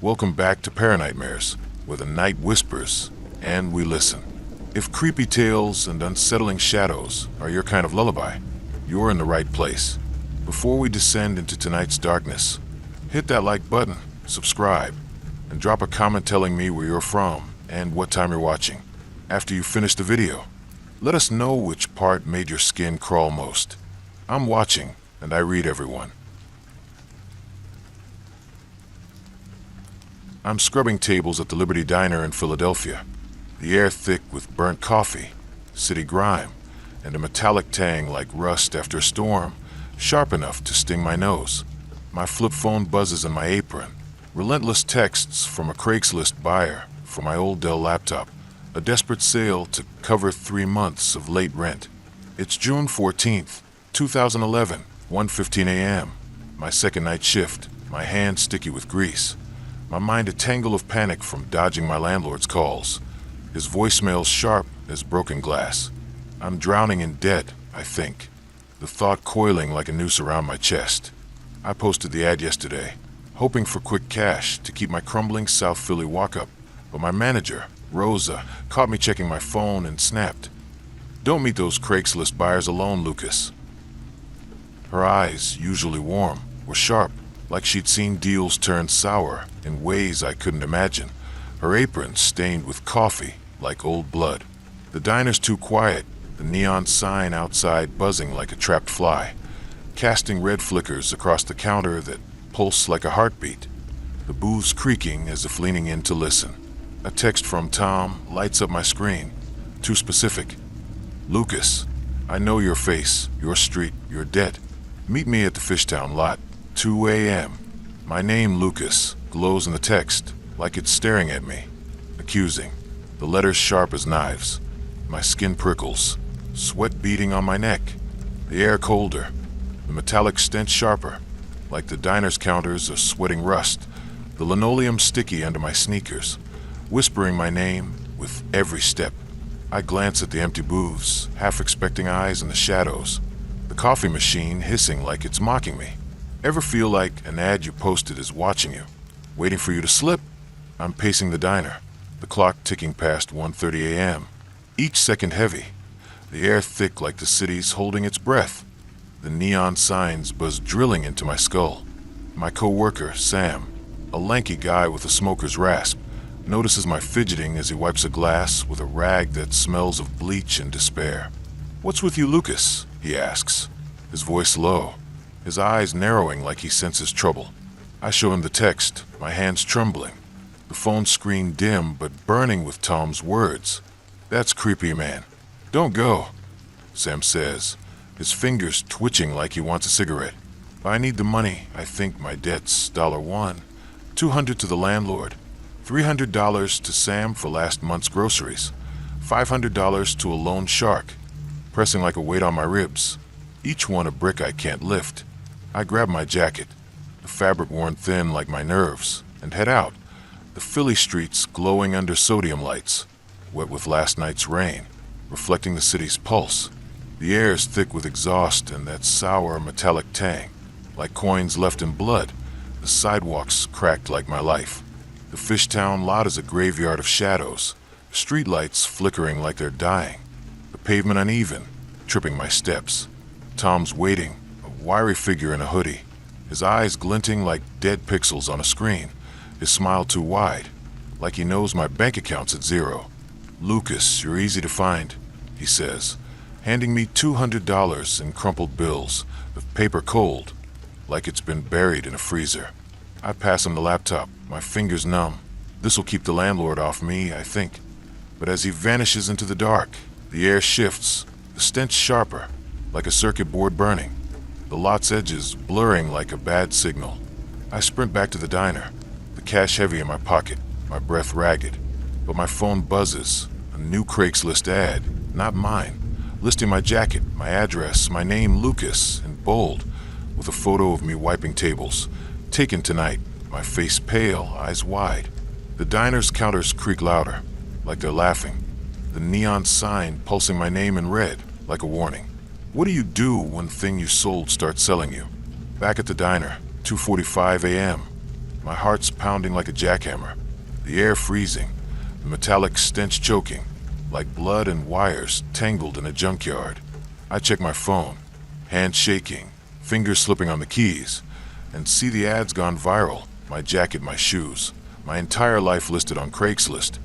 Welcome back to Paranightmares, where the night whispers and we listen. If creepy tales and unsettling shadows are your kind of lullaby, you're in the right place. Before we descend into tonight's darkness, hit that like button, subscribe, and drop a comment telling me where you're from and what time you're watching. After you finish the video, let us know which part made your skin crawl most. I'm watching, and I read everyone. I'm scrubbing tables at the Liberty Diner in Philadelphia, the air thick with burnt coffee, city grime, and a metallic tang like rust after a storm, sharp enough to sting my nose. My flip phone buzzes in my apron, relentless texts from a Craigslist buyer for my old Dell laptop, a desperate sale to cover 3 months of late rent. It's June 14th, 2011, 1:15 a.m., my second night shift, my hands sticky with grease. My mind a tangle of panic from dodging my landlord's calls. His voicemail sharp as broken glass. I'm drowning in debt, I think, the thought coiling like a noose around my chest. I posted the ad yesterday, hoping for quick cash to keep my crumbling South Philly walk-up, but my manager, Rosa, caught me checking my phone and snapped. "Don't meet those Craigslist buyers alone, Lucas." Her eyes, usually warm, were sharp, like she'd seen deals turn sour in ways I couldn't imagine. Her apron stained with coffee, like old blood. The diner's too quiet, the neon sign outside buzzing like a trapped fly, casting red flickers across the counter that pulse like a heartbeat. The booths creaking as if leaning in to listen. A text from Tom lights up my screen. Too specific. "Lucas, I know your face, your street, your debt. Meet me at the Fishtown lot, 2 a.m. My name, Lucas, glows in the text, like it's staring at me. Accusing. The letters sharp as knives. My skin prickles. Sweat beading on my neck. The air colder. The metallic stench sharper. Like the diner's counters are sweating rust. The linoleum sticky under my sneakers. Whispering my name with every step. I glance at the empty booths, half expecting eyes in the shadows. The coffee machine hissing like it's mocking me. Ever feel like an ad you posted is watching you, waiting for you to slip? I'm pacing the diner, the clock ticking past 1:30 a.m., each second heavy, the air thick like the city's holding its breath. The neon signs buzz drilling into my skull. My co-worker, Sam, a lanky guy with a smoker's rasp, notices my fidgeting as he wipes a glass with a rag that smells of bleach and despair. "What's with you, Lucas?" he asks, his voice low, his eyes narrowing like he senses trouble. I show him the text, my hands trembling, the phone screen dim but burning with Tom's words. "That's creepy, man. Don't go," Sam says, his fingers twitching like he wants a cigarette. "I need the money. I think my debt's $1, $200 to the landlord, $300 to Sam for last month's groceries, $500 to a loan shark," pressing like a weight on my ribs, each one a brick I can't lift. I grab my jacket, the fabric worn thin like my nerves, and head out, the Philly streets glowing under sodium lights, wet with last night's rain, reflecting the city's pulse. The air is thick with exhaust and that sour metallic tang, like coins left in blood. The sidewalks cracked like my life. The Fishtown lot is a graveyard of shadows, streetlights flickering like they're dying, the pavement uneven, tripping my steps. Tom's waiting, a wiry figure in a hoodie, his eyes glinting like dead pixels on a screen, his smile too wide, like he knows my bank account's at zero. "Lucas, you're easy to find," he says, handing me $200 in crumpled bills, the paper cold, like it's been buried in a freezer. I pass him the laptop, my fingers numb. This'll keep the landlord off me, I think. But as he vanishes into the dark, the air shifts, the stench sharper, like a circuit board burning, the lot's edges blurring like a bad signal. I sprint back to the diner, the cash heavy in my pocket, my breath ragged. But my phone buzzes, a new Craigslist ad, not mine, listing my jacket, my address, my name, Lucas, in bold, with a photo of me wiping tables. Taken tonight, my face pale, eyes wide. The diner's counters creak louder, like they're laughing. The neon sign pulsing my name in red, like a warning. What do you do when the thing you sold starts selling you? Back at the diner, 2:45 a.m. My heart's pounding like a jackhammer, the air freezing, the metallic stench choking, like blood and wires tangled in a junkyard. I check my phone, hands shaking, fingers slipping on the keys, and see the ads gone viral. My jacket, my shoes, my entire life listed on Craigslist,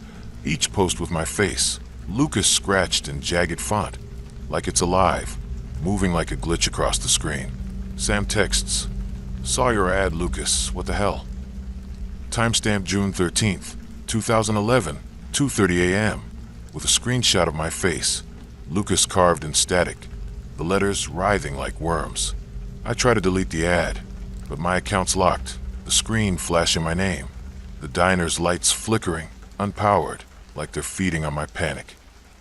each post with my face, Lucas scratched in jagged font, like it's alive, moving like a glitch across the screen. Sam texts, "Saw your ad, Lucas, what the hell?" Timestamp June 13th, 2011, 2:30 a.m., with a screenshot of my face, Lucas carved in static, the letters writhing like worms. I try to delete the ad, but my account's locked, the screen flashing my name, the diner's lights flickering, unpowered, like they're feeding on my panic.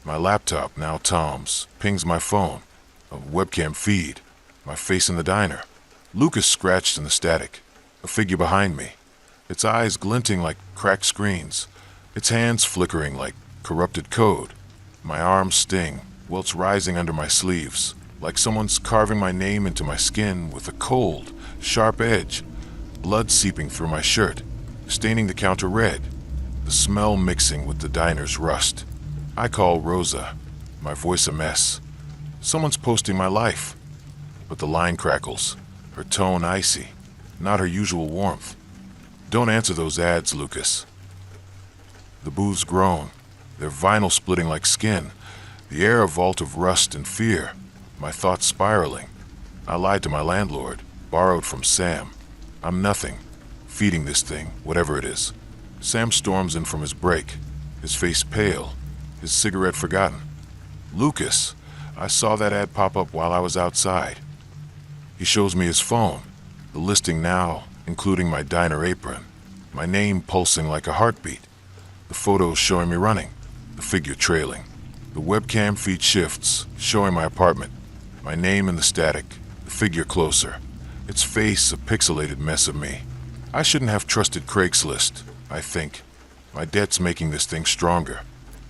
My laptop, now Tom's, pings my phone, a webcam feed, my face in the diner. Lucas scratched in the static, a figure behind me, its eyes glinting like cracked screens, its hands flickering like corrupted code. My arms sting, welts rising under my sleeves, like someone's carving my name into my skin with a cold, sharp edge, blood seeping through my shirt, staining the counter red, the smell mixing with the diner's rust. I call Rosa, my voice a mess. Someone's posting my life, but the line crackles, her tone icy, not her usual warmth. "Don't answer those ads, Lucas." The booths groan, their vinyl splitting like skin, the air a vault of rust and fear, my thoughts spiraling. I lied to my landlord, borrowed from Sam. I'm nothing, feeding this thing, whatever it is. Sam storms in from his break, his face pale, his cigarette forgotten. "Lucas, I saw that ad pop up while I was outside." He shows me his phone, the listing now, including my diner apron, my name pulsing like a heartbeat, the photos showing me running, the figure trailing. The webcam feed shifts, showing my apartment, my name in the static, the figure closer, its face a pixelated mess of me. I shouldn't have trusted Craigslist, I think. My debt's making this thing stronger.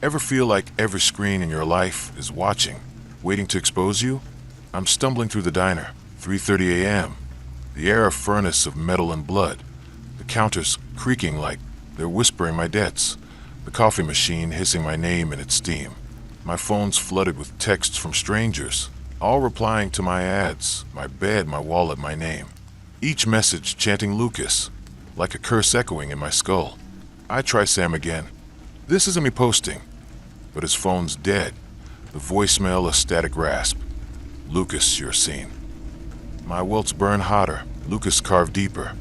Ever feel like every screen in your life is watching, waiting to expose you? I'm stumbling through the diner, 3:30 a.m., the air a furnace of metal and blood, the counters creaking like they're whispering my debts, the coffee machine hissing my name in its steam. My phone's flooded with texts from strangers, all replying to my ads, my bed, my wallet, my name. Each message chanting Lucas, like a curse echoing in my skull. I try Sam again. This isn't me posting, but his phone's dead, the voicemail a static rasp. "Lucas, you're seen." My welts burn hotter, Lucas carved deeper,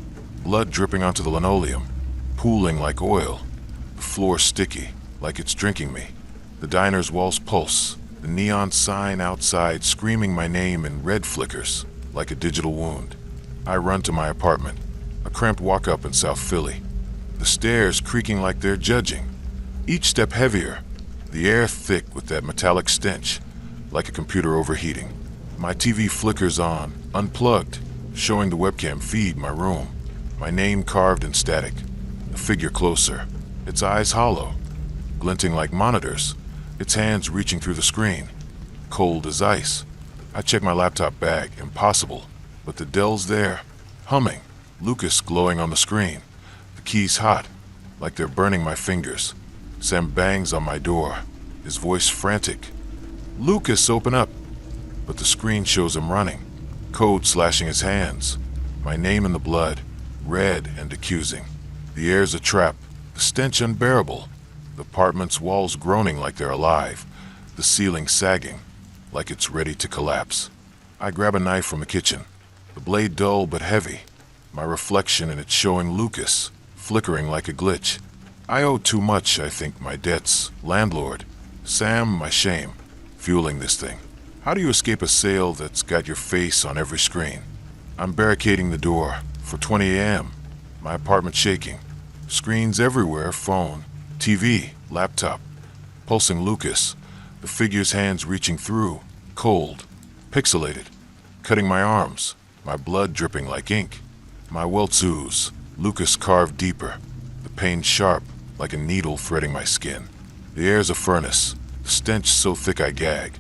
blood dripping onto the linoleum, pooling like oil, the floor sticky, like it's drinking me. The diner's walls pulse, the neon sign outside screaming my name in red flickers, like a digital wound. I run to my apartment, a cramped walk-up in South Philly, the stairs creaking like they're judging, each step heavier, the air thick with that metallic stench, like a computer overheating. My TV flickers on, unplugged, showing the webcam feed my room, my name carved in static, a figure closer, its eyes hollow, glinting like monitors, its hands reaching through the screen, cold as ice. I check my laptop bag, impossible, but the Dell's there, humming, Lucas glowing on the screen, the keys hot, like they're burning my fingers. Sam bangs on my door, his voice frantic. "Lucas, open up!" But the screen shows him running, code slashing his hands, my name in the blood, red and accusing. The air's a trap, the stench unbearable, the apartment's walls groaning like they're alive, the ceiling sagging, like it's ready to collapse. I grab a knife from the kitchen, the blade dull but heavy, my reflection in it showing Lucas, flickering like a glitch. I owe too much, I think, my debts, landlord, Sam, my shame, fueling this thing. How do you escape a sale that's got your face on every screen? I'm barricading the door, for 20 a.m., my apartment shaking, screens everywhere, phone, TV, laptop, pulsing Lucas, the figure's hands reaching through, cold, pixelated, cutting my arms, my blood dripping like ink. My welts ooze, Lucas carved deeper, the pain sharp, like a needle threading my skin. The air's a furnace, the stench so thick I gag,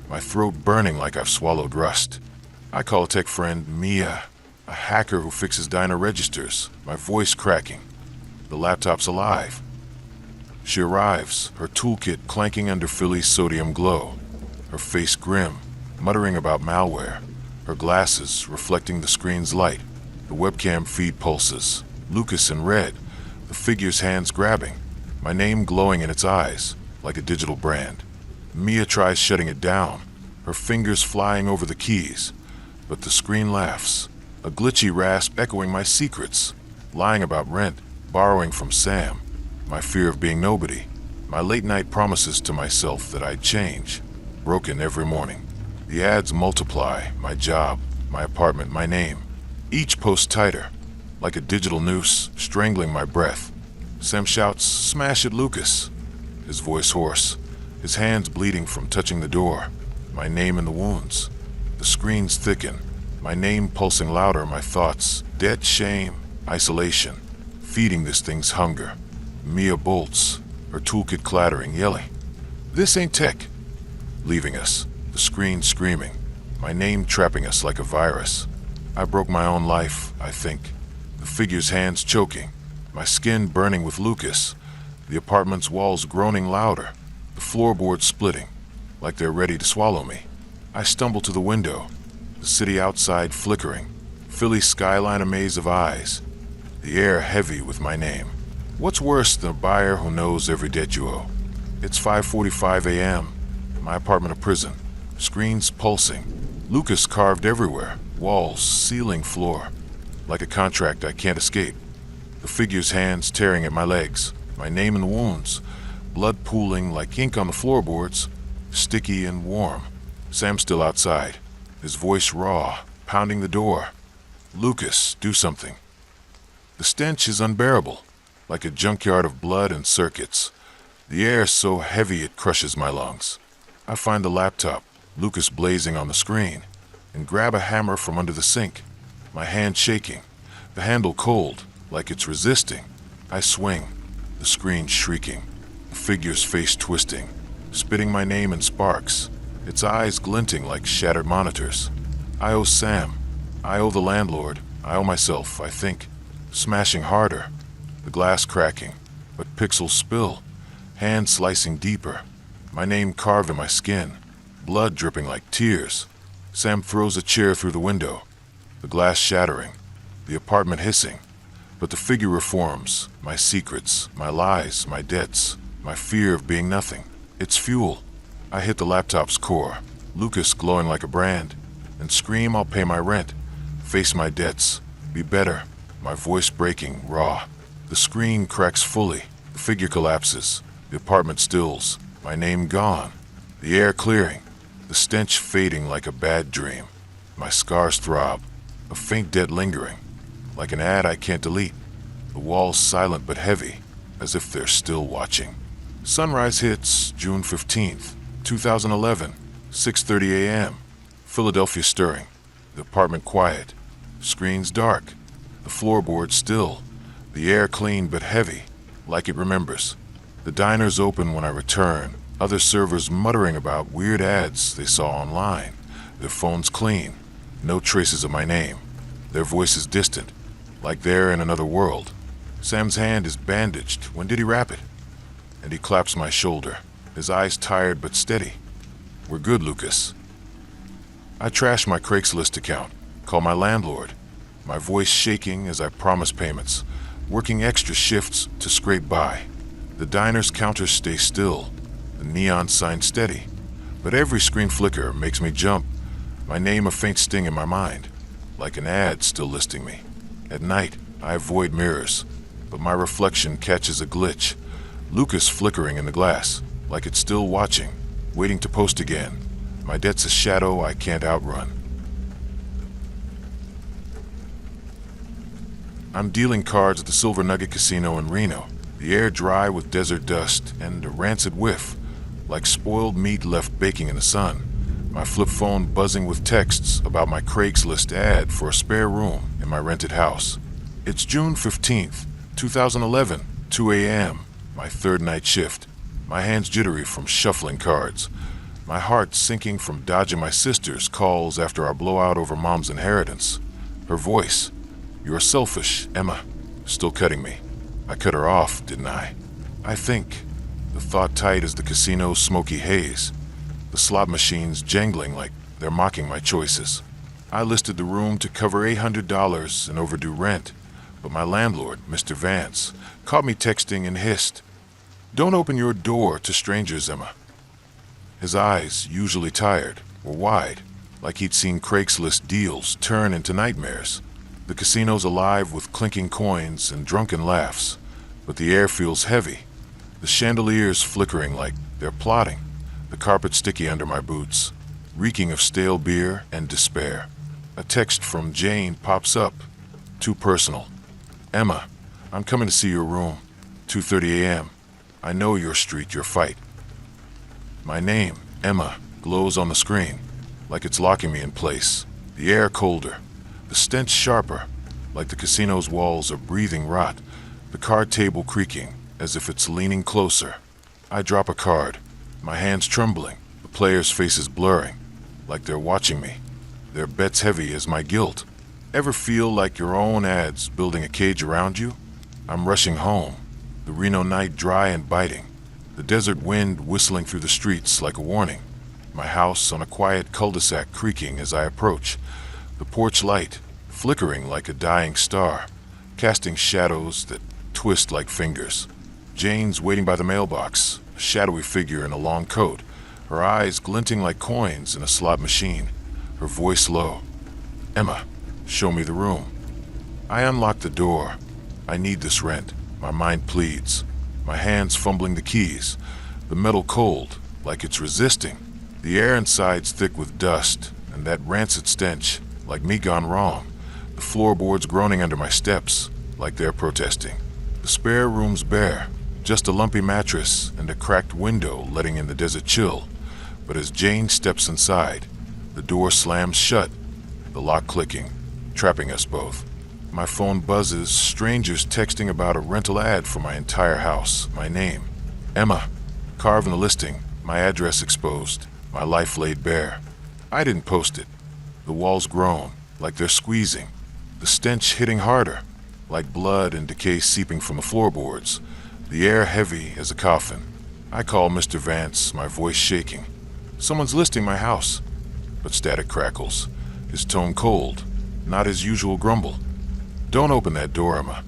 my throat burning like I've swallowed rust. I call a tech friend Mia. A hacker who fixes diner registers, my voice cracking. The laptop's alive. She arrives, her toolkit clanking under Philly's sodium glow, her face grim, muttering about malware, her glasses reflecting the screen's light. The webcam feed pulses, Lucas in red, the figure's hands grabbing, my name glowing in its eyes, like a digital brand. Mia tries shutting it down, her fingers flying over the keys, but the screen laughs, a glitchy rasp echoing my secrets, lying about rent, borrowing from Sam, my fear of being nobody, my late-night promises to myself that I'd change, broken every morning. The ads multiply, my job, my apartment, my name, each post tighter, like a digital noose strangling my breath. Sam shouts, "Smash it, Lucas," his voice hoarse, his hands bleeding from touching the door, my name in the wounds. The screens thicken, my name pulsing louder, my thoughts, debt, shame, isolation, feeding this thing's hunger. Mia bolts, her toolkit clattering, yelling, "This ain't tech," leaving us, the screen screaming, my name trapping us like a virus. I broke my own life, I think, the figure's hands choking, my skin burning with Lucas, the apartment's walls groaning louder, the floorboards splitting, like they're ready to swallow me. I stumble to the window, the city outside flickering, Philly's skyline a maze of eyes, the air heavy with my name. What's worse than a buyer who knows every debt you owe? It's 5:45 a.m., my apartment a prison, screens pulsing, Lucas carved everywhere, walls, ceiling, floor, like a contract I can't escape. The figure's hands tearing at my legs, my name in the wounds, blood pooling like ink on the floorboards, sticky and warm. Sam's still outside, his voice raw, pounding the door. "Lucas, do something." The stench is unbearable, like a junkyard of blood and circuits. The air so heavy it crushes my lungs. I find the laptop, Lucas blazing on the screen, and grab a hammer from under the sink, my hand shaking, the handle cold, like it's resisting. I swing, the screen shrieking, the figure's face twisting, spitting my name in sparks, its eyes glinting like shattered monitors. I owe Sam, I owe the landlord, I owe myself, I think. Smashing harder, the glass cracking, but pixels spill, hands slicing deeper, my name carved in my skin, blood dripping like tears. Sam throws a chair through the window, the glass shattering, the apartment hissing, but the figure reforms, my secrets, my lies, my debts, my fear of being nothing. It's fuel. I hit the laptop's core, Lucas glowing like a brand, and scream I'll pay my rent, face my debts, be better, my voice breaking, raw. The screen cracks fully, the figure collapses, the apartment stills, my name gone, the air clearing, the stench fading like a bad dream. My scars throb, a faint debt lingering, like an ad I can't delete. The walls silent but heavy, as if they're still watching. Sunrise hits June 15th, 2011, 6:30 a.m. Philadelphia stirring, the apartment quiet, screens dark, the floorboards still, the air clean but heavy, like it remembers. The diner's open when I return, other servers muttering about weird ads they saw online, their phones clean, no traces of my name, their voices distant, like they're in another world. Sam's hand is bandaged. When did he wrap it? And he claps my shoulder, his eyes tired but steady. "We're good, Lucas." I trash my Craigslist account, call my landlord, my voice shaking as I promise payments, working extra shifts to scrape by. The diner's counters stay still, the neon sign steady, but every screen flicker makes me jump, my name a faint sting in my mind, like an ad still listing me. At night, I avoid mirrors, but my reflection catches a glitch, Lucas flickering in the glass, like it's still watching, waiting to post again. My debt's a shadow I can't outrun. I'm dealing cards at the Silver Nugget Casino in Reno, the air dry with desert dust and a rancid whiff, like spoiled meat left baking in the sun. My flip phone buzzing with texts about my Craigslist ad for a spare room in my rented house. It's June 15th, 2011, 2 a.m., my third night shift. My hands jittery from shuffling cards, my heart sinking from dodging my sister's calls after our blowout over Mom's inheritance. Her voice. "You're selfish, Emma." Still cutting me. I cut her off, didn't I? I think. The thought tight as the casino's smoky haze. The slot machines jangling like they're mocking my choices. I listed the room to cover $800 in overdue rent, but my landlord, Mr. Vance, caught me texting and hissed, "Don't open your door to strangers, Emma." His eyes, usually tired, were wide, like he'd seen Craigslist deals turn into nightmares. The casino's alive with clinking coins and drunken laughs, but the air feels heavy. The chandeliers flickering like they're plotting, the carpet sticky under my boots, reeking of stale beer and despair. A text from Jane pops up, too personal. "Emma, I'm coming to see your room, 2:30 a.m. I know your street, your fight." My name, Emma, glows on the screen, like it's locking me in place. The air colder, the stench sharper, like the casino's walls are breathing rot, the card table creaking as if it's leaning closer. I drop a card, my hands trembling, the players' faces blurring, like they're watching me. Their bets heavy as my guilt. Ever feel like your own ads building a cage around you? I'm rushing home, the Reno night dry and biting, the desert wind whistling through the streets like a warning. My house on a quiet cul-de-sac creaking as I approach, the porch light flickering like a dying star, casting shadows that twist like fingers. Jane's waiting by the mailbox, a shadowy figure in a long coat, her eyes glinting like coins in a slot machine, her voice low. "Emma, show me the room." I unlock the door. I need this rent. My mind pleads. My hands fumbling the keys. The metal cold, like it's resisting. The air inside's thick with dust, and that rancid stench, like me gone wrong. The floorboards groaning under my steps, like they're protesting. The spare room's bare, just a lumpy mattress and a cracked window letting in the desert chill. But as Jane steps inside, the door slams shut, the lock clicking, trapping us both. My phone buzzes, strangers texting about a rental ad for my entire house, my name, Emma, carved in the listing, my address exposed, my life laid bare. I didn't post it. The walls groan, like they're squeezing, the stench hitting harder, like blood and decay seeping from the floorboards, the air heavy as a coffin. I call Mr. Vance, my voice shaking. Someone's listing my house, but static crackles, his tone cold, not his usual grumble. "Don't open that door, Emma."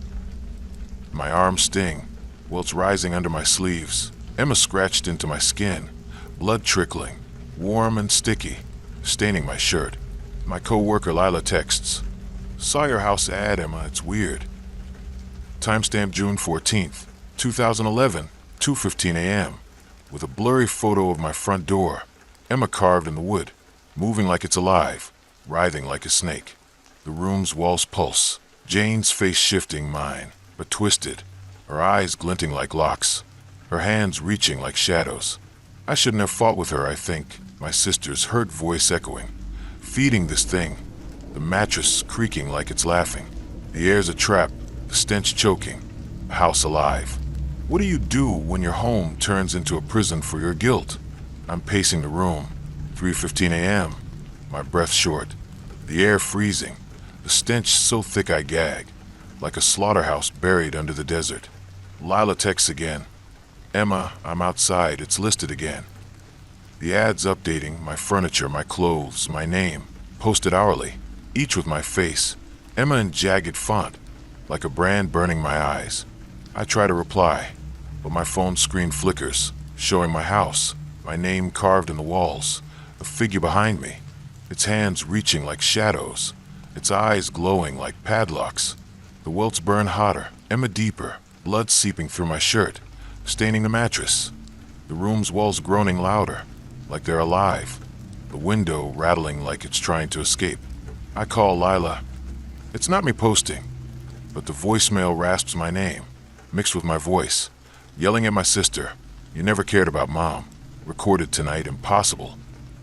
My arms sting, welts rising under my sleeves. Emma scratched into my skin, blood trickling, warm and sticky, staining my shirt. My co-worker Lila texts, "Saw your house ad, Emma, it's weird." Timestamp June 14th, 2011, 2:15 a.m. With a blurry photo of my front door, Emma carved in the wood, moving like it's alive, writhing like a snake. The room's walls pulse, Jane's face shifting mine, but twisted, her eyes glinting like locks, her hands reaching like shadows. I shouldn't have fought with her, I think, my sister's hurt voice echoing. Feeding this thing, the mattress creaking like it's laughing. The air's a trap, the stench choking, a house alive. What do you do when your home turns into a prison for your guilt? I'm pacing the room, 3:15 a.m., my breath short, the air freezing, the stench so thick I gag, like a slaughterhouse buried under the desert. Lila texts again. "Emma, I'm outside, it's listed again." The ad's updating, my furniture, my clothes, my name, posted hourly, each with my face, Emma in jagged font, like a brand burning my eyes. I try to reply, but my phone screen flickers, showing my house, my name carved in the walls, a figure behind me, its hands reaching like shadows, its eyes glowing like padlocks. The welts burn hotter, Emma deeper, blood seeping through my shirt, staining the mattress. The room's walls groaning louder, like they're alive, the window rattling like it's trying to escape. I call Lila. It's not me posting, but the voicemail rasps my name, mixed with my voice, yelling at my sister, "You never cared about Mom. Recorded tonight, impossible."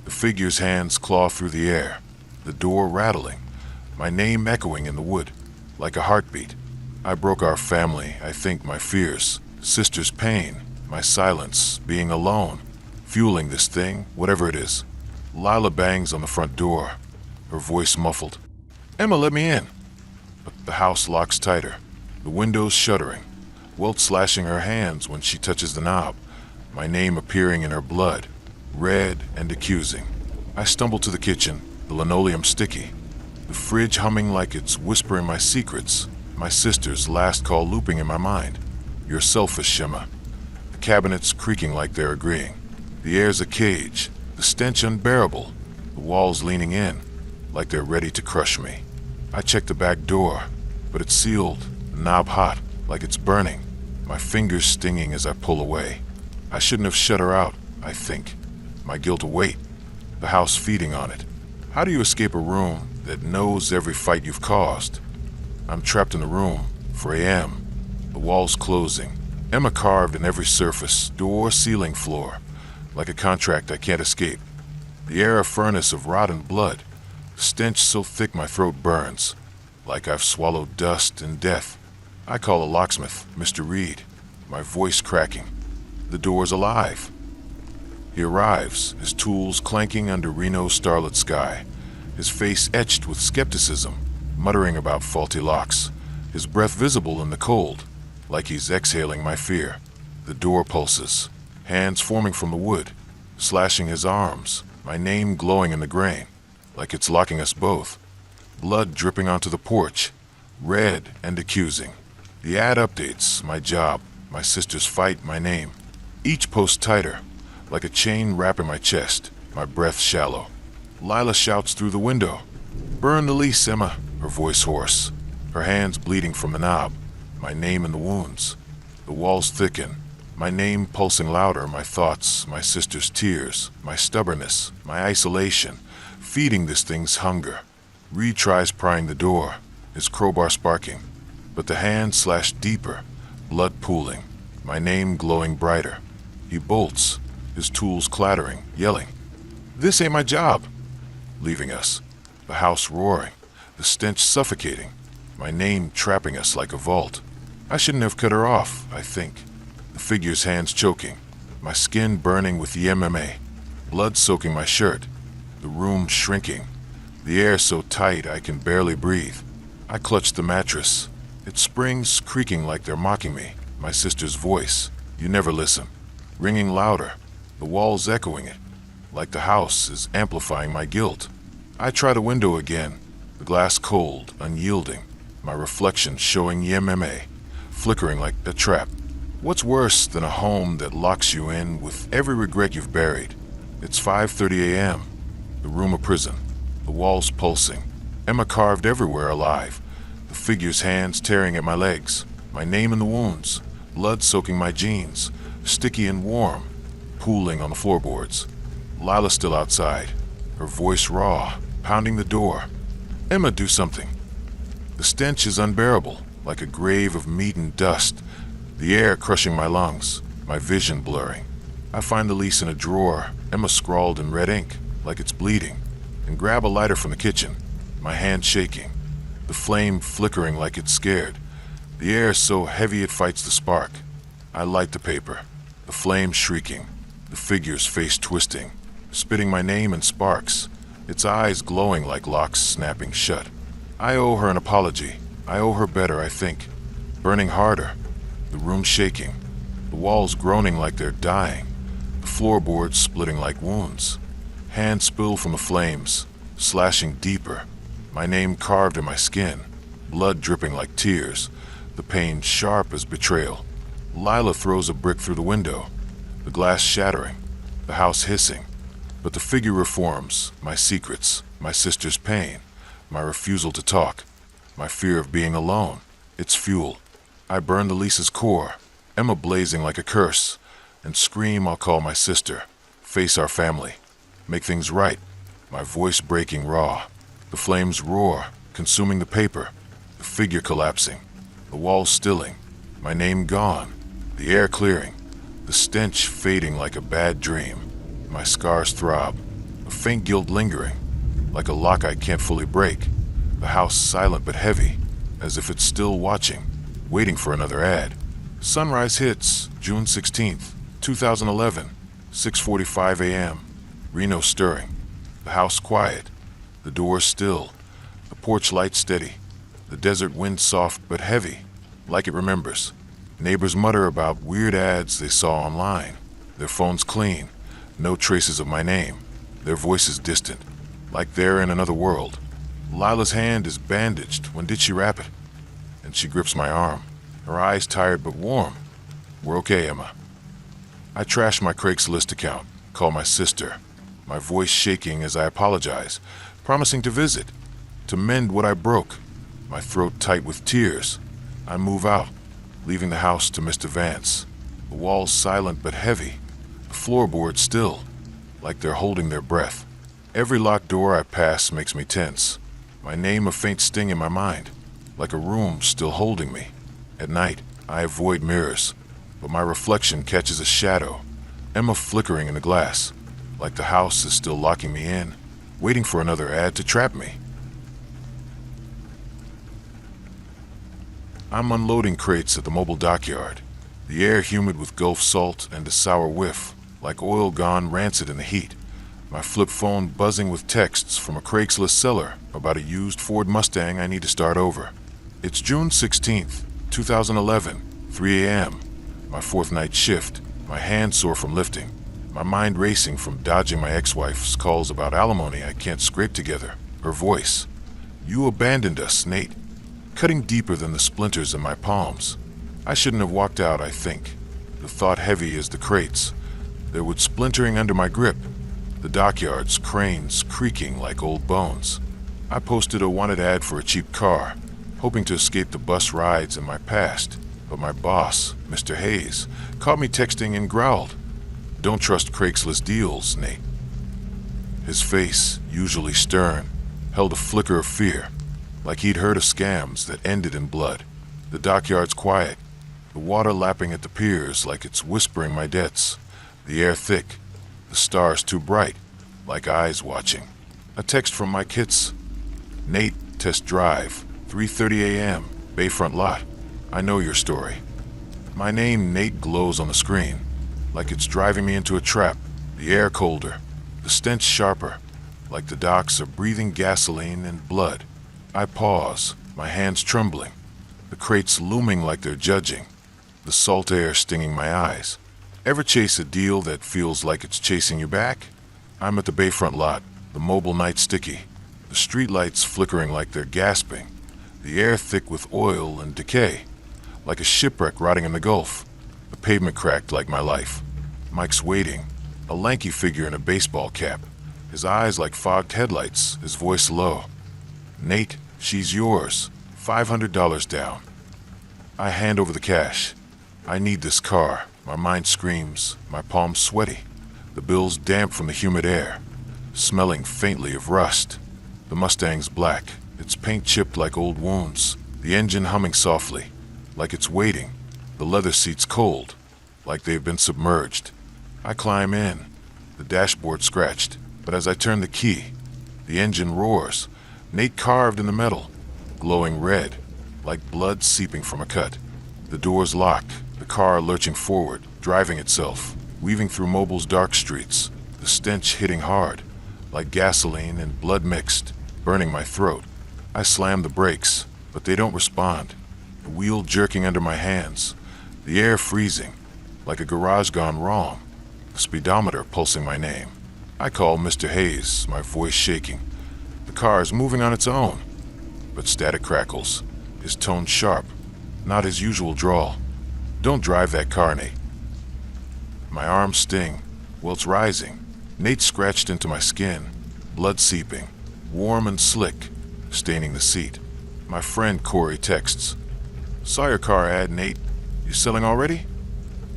The figure's hands claw through the air, the door rattling, my name echoing in the wood, like a heartbeat. I broke our family, I think my fears, sister's pain, my silence, being alone, fueling this thing, whatever it is. Lila bangs on the front door, her voice muffled. Emma, let me in. But the house locks tighter, the windows shuddering, Wilt slashing her hands when she touches the knob, my name appearing in her blood, red and accusing. I stumble to the kitchen, the linoleum sticky, the fridge humming like it's whispering my secrets, my sister's last call looping in my mind. You're selfish, Emma. The cabinets creaking like they're agreeing. The air's a cage, the stench unbearable, the walls leaning in, like they're ready to crush me. I check the back door, but it's sealed, the knob hot, like it's burning, my fingers stinging as I pull away. I shouldn't have shut her out, I think. My guilt a weight, the house feeding on it. How do you escape a room that knows every fight you've caused? I'm trapped in the room, 4 a.m., the walls closing, Emma carved in every surface, door, ceiling, floor, like a contract I can't escape. The air a furnace of rotten blood, the stench so thick my throat burns, like I've swallowed dust and death. I call a locksmith, Mr. Reed, my voice cracking. The door's alive. He arrives, his tools clanking under Reno's starlit sky, his face etched with skepticism, muttering about faulty locks, his breath visible in the cold, like he's exhaling my fear. The door pulses, hands forming from the wood, slashing his arms, my name glowing in the grain, like it's locking us both. Blood dripping onto the porch, red and accusing. The ad updates, my job, my sister's fight, my name. Each post tighter, like a chain wrapping my chest, my breath shallow. Lila shouts through the window. Burn the lease, Emma, her voice hoarse, her hands bleeding from the knob, my name in the wounds. The walls thicken, my name pulsing louder, my thoughts, my sister's tears, my stubbornness, my isolation, feeding this thing's hunger. Reed tries prying the door, his crowbar sparking, but the hand slashed deeper, blood pooling, my name glowing brighter. He bolts, his tools clattering, yelling, "This ain't my job!" Leaving us, the house roaring, the stench suffocating, my name trapping us like a vault. I shouldn't have cut her off, I think. The figure's hands choking, my skin burning with the MMA, blood soaking my shirt, the room shrinking, the air so tight I can barely breathe. I clutch the mattress, its springs creaking like they're mocking me, my sister's voice, "You never listen," ringing louder, the walls echoing it, like the house is amplifying my guilt. I try the window again, the glass cold, unyielding, my reflection showing the MMA, flickering like a trap. What's worse than a home that locks you in with every regret you've buried? It's 5:30 a.m., the room a prison, the walls pulsing, Emma carved everywhere alive, the figure's hands tearing at my legs, my name in the wounds, blood soaking my jeans, sticky and warm, pooling on the floorboards. Lila still outside, her voice raw, pounding the door. "Emma, do something." The stench is unbearable, like a grave of meat and dust, the air crushing my lungs, my vision blurring. I find the lease in a drawer, Emma scrawled in red ink, like it's bleeding, and grab a lighter from the kitchen, my hand shaking, the flame flickering like it's scared, the air so heavy it fights the spark. I light the paper, the flame shrieking, the figure's face twisting, spitting my name in sparks, its eyes glowing like locks snapping shut. I owe her an apology. I owe her better, I think. Burning harder, the room shaking, the walls groaning like they're dying, the floorboards splitting like wounds. Hands spill from the flames, slashing deeper, my name carved in my skin, blood dripping like tears, the pain sharp as betrayal. Lila throws a brick through the window, the glass shattering, the house hissing, but the figure reforms, my secrets, my sister's pain, my refusal to talk, my fear of being alone, its fuel. I burn the lease's core, Emma blazing like a curse, and scream I'll call my sister, face our family, make things right, my voice breaking raw. The flames roar, consuming the paper, the figure collapsing, the walls stilling, my name gone, the air clearing, the stench fading like a bad dream. My scars throb, a faint guilt lingering, like a lock I can't fully break. The house silent but heavy, as if it's still watching, waiting for another ad. Sunrise hits, June 16th, 2011, 6:45 a.m. Reno stirring, the house quiet, the doors still, the porch light steady. The desert wind soft but heavy, like it remembers. Neighbors mutter about weird ads they saw online. Their phones clean, no traces of my name. Their voices distant, like they're in another world. Lila's hand is bandaged. When did she wrap it? And she grips my arm, her eyes tired but warm. We're okay, Emma. I trash my Craigslist account, call my sister, my voice shaking as I apologize, promising to visit, to mend what I broke, my throat tight with tears. I move out, leaving the house to Mr. Vance. The walls silent but heavy, the floorboards still, like they're holding their breath. Every locked door I pass makes me tense, my name a faint sting in my mind, like a room still holding me. At night, I avoid mirrors, but my reflection catches a shadow, Emma flickering in the glass, like the house is still locking me in, waiting for another ad to trap me. I'm unloading crates at the mobile dockyard, the air humid with Gulf salt and a sour whiff, like oil gone rancid in the heat. My flip phone buzzing with texts from a Craigslist seller about a used Ford Mustang I need to start over. It's June 16th, 2011, 3 a.m. My fourth night shift, my hands sore from lifting, my mind racing from dodging my ex-wife's calls about alimony I can't scrape together. Her voice. You abandoned us, Nate. Cutting deeper than the splinters in my palms. I shouldn't have walked out, I think. The thought heavy as the crates. Their wood splintering under my grip. The dockyard's cranes creaking like old bones. I posted a wanted ad for a cheap car, hoping to escape the bus rides in my past. But my boss, Mr. Hayes, caught me texting and growled, "Don't trust Craigslist deals, Nate." His face, usually stern, held a flicker of fear, like he'd heard of scams that ended in blood. The dockyard's quiet, the water lapping at the piers like it's whispering my debts. The air thick, the stars too bright, like eyes watching. A text from my kits. Nate, test drive, 3:30 a.m., Bayfront lot. I know your story. My name, Nate, glows on the screen, like it's driving me into a trap. The air colder, the stench sharper, like the docks are breathing gasoline and blood. I pause, my hands trembling, the crates looming like they're judging, the salt air stinging my eyes. Ever chase a deal that feels like it's chasing you back? I'm at the Bayfront lot, the mobile night sticky, the streetlights flickering like they're gasping, the air thick with oil and decay, like a shipwreck rotting in the Gulf. The pavement cracked like my life. Mike's waiting, a lanky figure in a baseball cap, his eyes like fogged headlights, his voice low. Nate, she's yours, $500 down. I hand over the cash. I need this car. My mind screams, my palms sweaty. The bill's damp from the humid air, smelling faintly of rust. The Mustang's black, its paint chipped like old wounds, the engine humming softly, like it's waiting. The leather seats cold, like they've been submerged. I climb in, the dashboard scratched, but as I turn the key, the engine roars. Nate carved in the metal, glowing red, like blood seeping from a cut. The doors locked, the car lurching forward, driving itself, weaving through Mobile's dark streets, the stench hitting hard, like gasoline and blood mixed, burning my throat. I slam the brakes, but they don't respond. The wheel jerking under my hands, the air freezing, like a garage gone wrong, the speedometer pulsing my name. I call Mr. Hayes, my voice shaking. The car is moving on its own, but static crackles, his tone sharp, not his usual drawl. Don't drive that car, Nate. My arms sting. Well, it's rising. Nate scratched into my skin, blood seeping, warm and slick, staining the seat. My friend Corey texts, "Saw your car ad, Nate. You selling already?"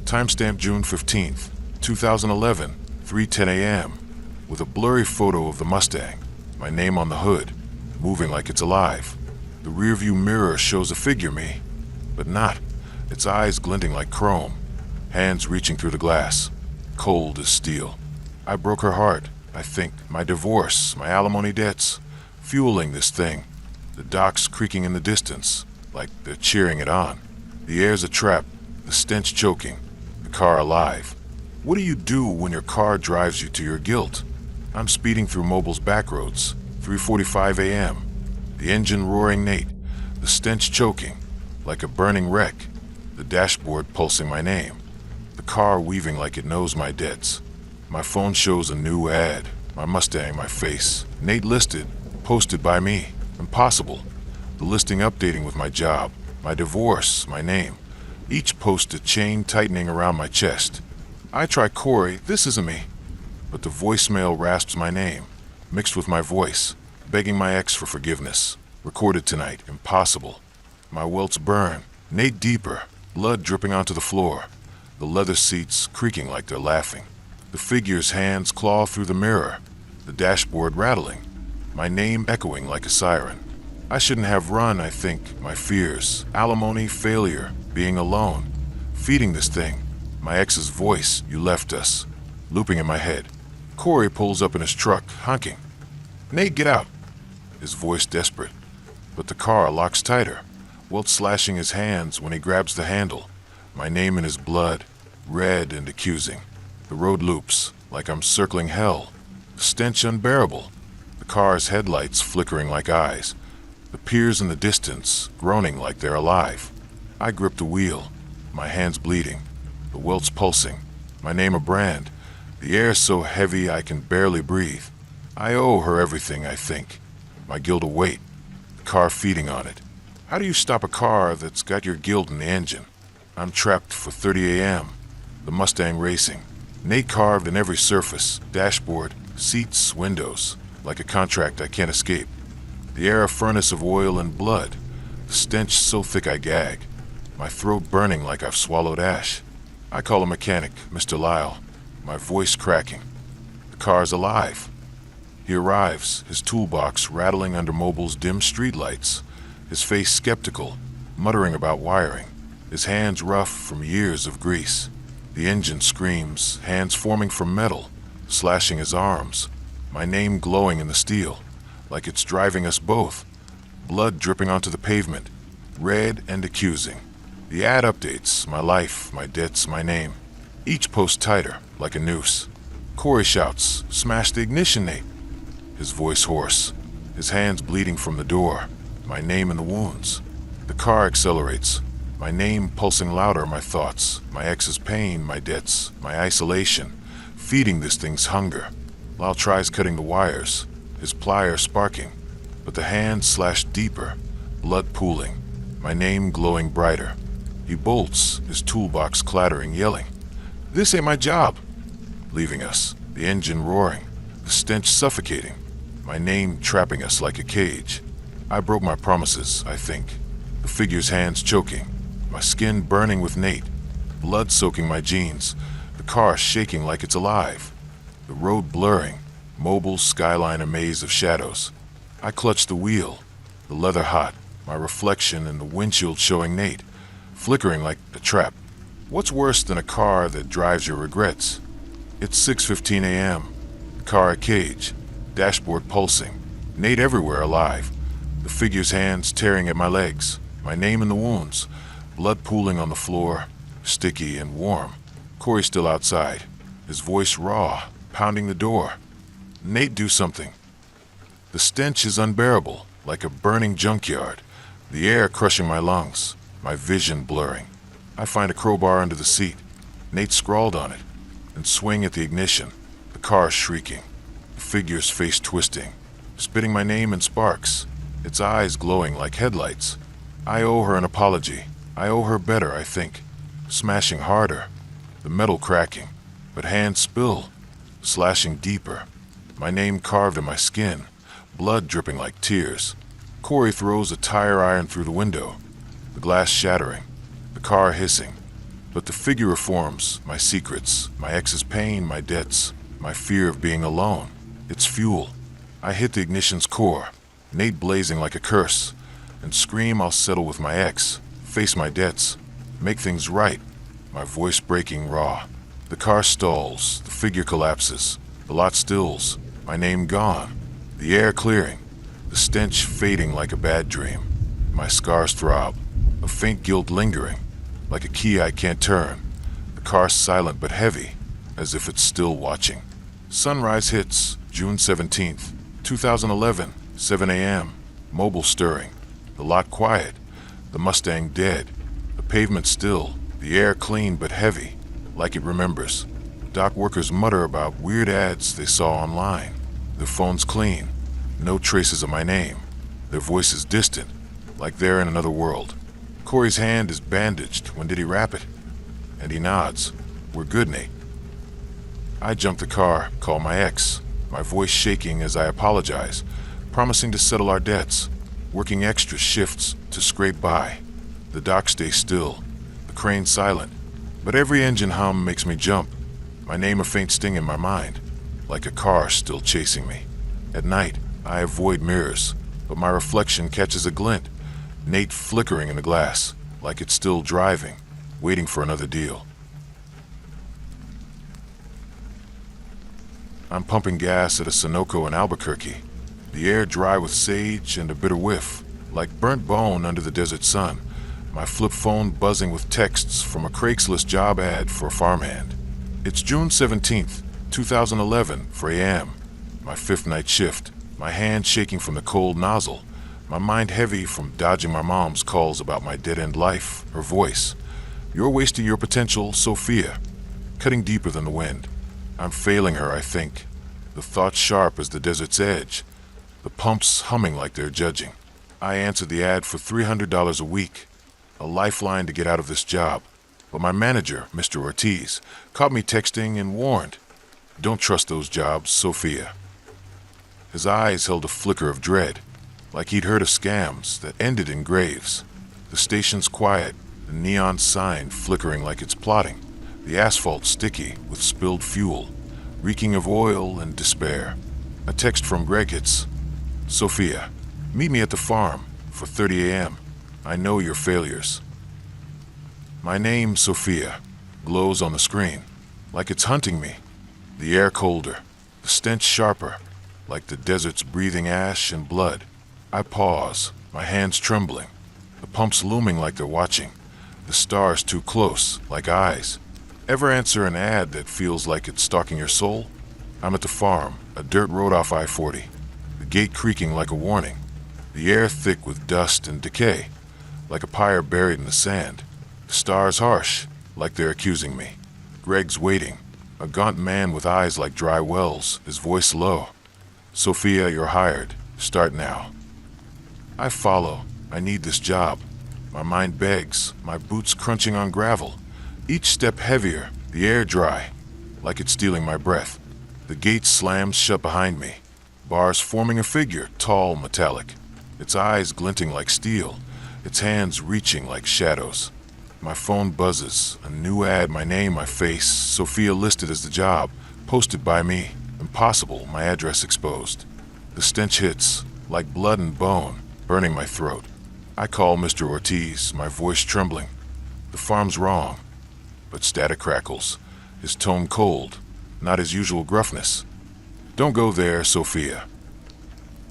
Timestamp June 15th, 2011, 3:10 a.m., with a blurry photo of the Mustang, my name on the hood, moving like it's alive. The rearview mirror shows a figure me, but not, its eyes glinting like chrome, hands reaching through the glass, cold as steel. I broke her heart, I think, my divorce, my alimony debts, fueling this thing. The docks creaking in the distance, like they're cheering it on. The air's a trap, the stench choking, the car alive. What do you do when your car drives you to your guilt? I'm speeding through Mobile's back roads, 3:45 a.m. The engine roaring Nate, the stench choking, like a burning wreck, the dashboard pulsing my name, the car weaving like it knows my debts. My phone shows a new ad, my Mustang, my face. Nate listed, posted by me. Impossible. The listing updating with my job, my divorce, my name. Each post a chain tightening around my chest. I try Corey, this isn't me. But the voicemail rasps my name, mixed with my voice, begging my ex for forgiveness. Recorded tonight, impossible. My welts burn, Nate deeper, blood dripping onto the floor. The leather seats creaking like they're laughing. The figure's hands claw through the mirror, the dashboard rattling, my name echoing like a siren. I shouldn't have run, I think, my fears, alimony, failure, being alone, feeding this thing. My ex's voice, you left us, looping in my head. Corey pulls up in his truck, honking. Nate, get out. His voice desperate, but the car locks tighter, Wilt slashing his hands when he grabs the handle. My name in his blood, red and accusing. The road loops, like I'm circling hell. The stench unbearable. The car's headlights flickering like eyes. The piers in the distance, groaning like they're alive. I grip the wheel, my hands bleeding. The welts pulsing. My name a brand. The air so heavy I can barely breathe. I owe her everything, I think. My guilt a weight. The car feeding on it. How do you stop a car that's got your guilt in the engine? I'm trapped for 30 a.m. The Mustang racing. Nate carved in every surface, dashboard, seats, windows, like a contract I can't escape. The air a furnace of oil and blood, the stench so thick I gag, my throat burning like I've swallowed ash. I call a mechanic, Mr. Lyle, my voice cracking. The car's alive. He arrives, his toolbox rattling under Mobile's dim streetlights, his face skeptical, muttering about wiring, his hands rough from years of grease. The engine screams, hands forming from metal, slashing his arms, my name glowing in the steel, like it's driving us both, blood dripping onto the pavement, red and accusing. The ad updates, my life, my debts, my name, each post tighter, like a noose. Corey shouts, smash the ignition, Nate. His voice hoarse, his hands bleeding from the door, my name in the wounds. The car accelerates, my name pulsing louder, my thoughts, my ex's pain, my debts, my isolation, feeding this thing's hunger. Lyle tries cutting the wires, his plier sparking, but the hand slashed deeper, blood pooling, my name glowing brighter. He bolts, his toolbox clattering, yelling, "This ain't my job!" Leaving us, the engine roaring, the stench suffocating, my name trapping us like a cage. I broke my promises, I think, the figure's hands choking, my skin burning with Nate, blood soaking my jeans, the car shaking like it's alive, the road blurring, Mobile skyline a maze of shadows. I clutch the wheel, the leather hot, my reflection in the windshield showing Nate, flickering like a trap. What's worse than a car that drives your regrets? It's 6:15 a.m., the car a cage, dashboard pulsing, Nate everywhere alive, the figure's hands tearing at my legs, my name in the wounds, blood pooling on the floor, sticky and warm. Corey still outside, his voice raw, pounding the door. Nate, do something. The stench is unbearable, like a burning junkyard, the air crushing my lungs, my vision blurring. I find a crowbar under the seat. Nate scrawled on it, and swing at the ignition, the car shrieking, the figure's face twisting, spitting my name in sparks, its eyes glowing like headlights. I owe her an apology. I owe her better, I think. Smashing harder, the metal cracking, but hands spill, slashing deeper. My name carved in my skin, blood dripping like tears. Corey throws a tire iron through the window, the glass shattering, the car hissing. But the figure reforms, my secrets, my ex's pain, my debts, my fear of being alone. It's fuel. I hit the ignition's core, Nate blazing like a curse, and scream I'll settle with my ex, face my debts, make things right, my voice breaking raw. The car stalls, the figure collapses, the lot stills, my name gone, the air clearing, the stench fading like a bad dream. My scars throb, a faint guilt lingering, like a key I can't turn. The car silent but heavy, as if it's still watching. Sunrise hits, June 17th, 2011, 7 a.m. Mobile stirring, the lot quiet, the Mustang dead, the pavement still, the air clean but heavy, like it remembers. Dock workers mutter about weird ads they saw online. Their phones clean, no traces of my name. Their voices distant, like they're in another world. Corey's hand is bandaged. When did he wrap it? And he nods. We're good, Nate. I jump the car, call my ex, my voice shaking as I apologize, promising to settle our debts, working extra shifts to scrape by. The dock stays still, the crane silent, but every engine hum makes me jump. My name a faint sting in my mind, like a car still chasing me. At night, I avoid mirrors, but my reflection catches a glint, Nate flickering in the glass, like it's still driving, waiting for another deal. I'm pumping gas at a Sunoco in Albuquerque, the air dry with sage and a bitter whiff, like burnt bone under the desert sun, my flip phone buzzing with texts from a Craigslist job ad for a farmhand. It's June 17th, 2011, 4 a.m., my fifth night shift, my hand shaking from the cold nozzle, my mind heavy from dodging my mom's calls about my dead-end life, her voice. You're wasting your potential, Sophia, cutting deeper than the wind. I'm failing her, I think. The thought sharp as the desert's edge. The pumps humming like they're judging. I answered the ad for $300 a week. A lifeline to get out of this job. But my manager, Mr. Ortiz, caught me texting and warned. Don't trust those jobs, Sophia. His eyes held a flicker of dread, like he'd heard of scams that ended in graves. The station's quiet, the neon sign flickering like it's plotting. The asphalt sticky with spilled fuel, reeking of oil and despair. A text from Greg hits. Sophia, meet me at the farm for 30 a.m. I know your failures. My name, Sophia, glows on the screen, like it's hunting me. The air colder, the stench sharper, like the desert's breathing ash and blood. I pause, my hands trembling, the pumps looming like they're watching, the stars too close, like eyes. Ever answer an ad that feels like it's stalking your soul? I'm at the farm, a dirt road off I-40, the gate creaking like a warning, the air thick with dust and decay, like a pyre buried in the sand, the stars harsh, like they're accusing me. Greg's waiting, a gaunt man with eyes like dry wells, his voice low. Sophia, you're hired. Start now. I follow. I need this job. My mind begs, my boots crunching on gravel. Each step heavier, the air dry, like it's stealing my breath. The gate slams shut behind me, bars forming a figure, tall, metallic. Its eyes glinting like steel, its hands reaching like shadows. My phone buzzes, a new ad, my name, my face, Sophia listed as the job, posted by me. Impossible, my address exposed. The stench hits, like blood and bone, burning my throat. I call Mr. Ortiz, my voice trembling. The farm's wrong. But static crackles, his tone cold, not his usual gruffness. Don't go there, Sophia.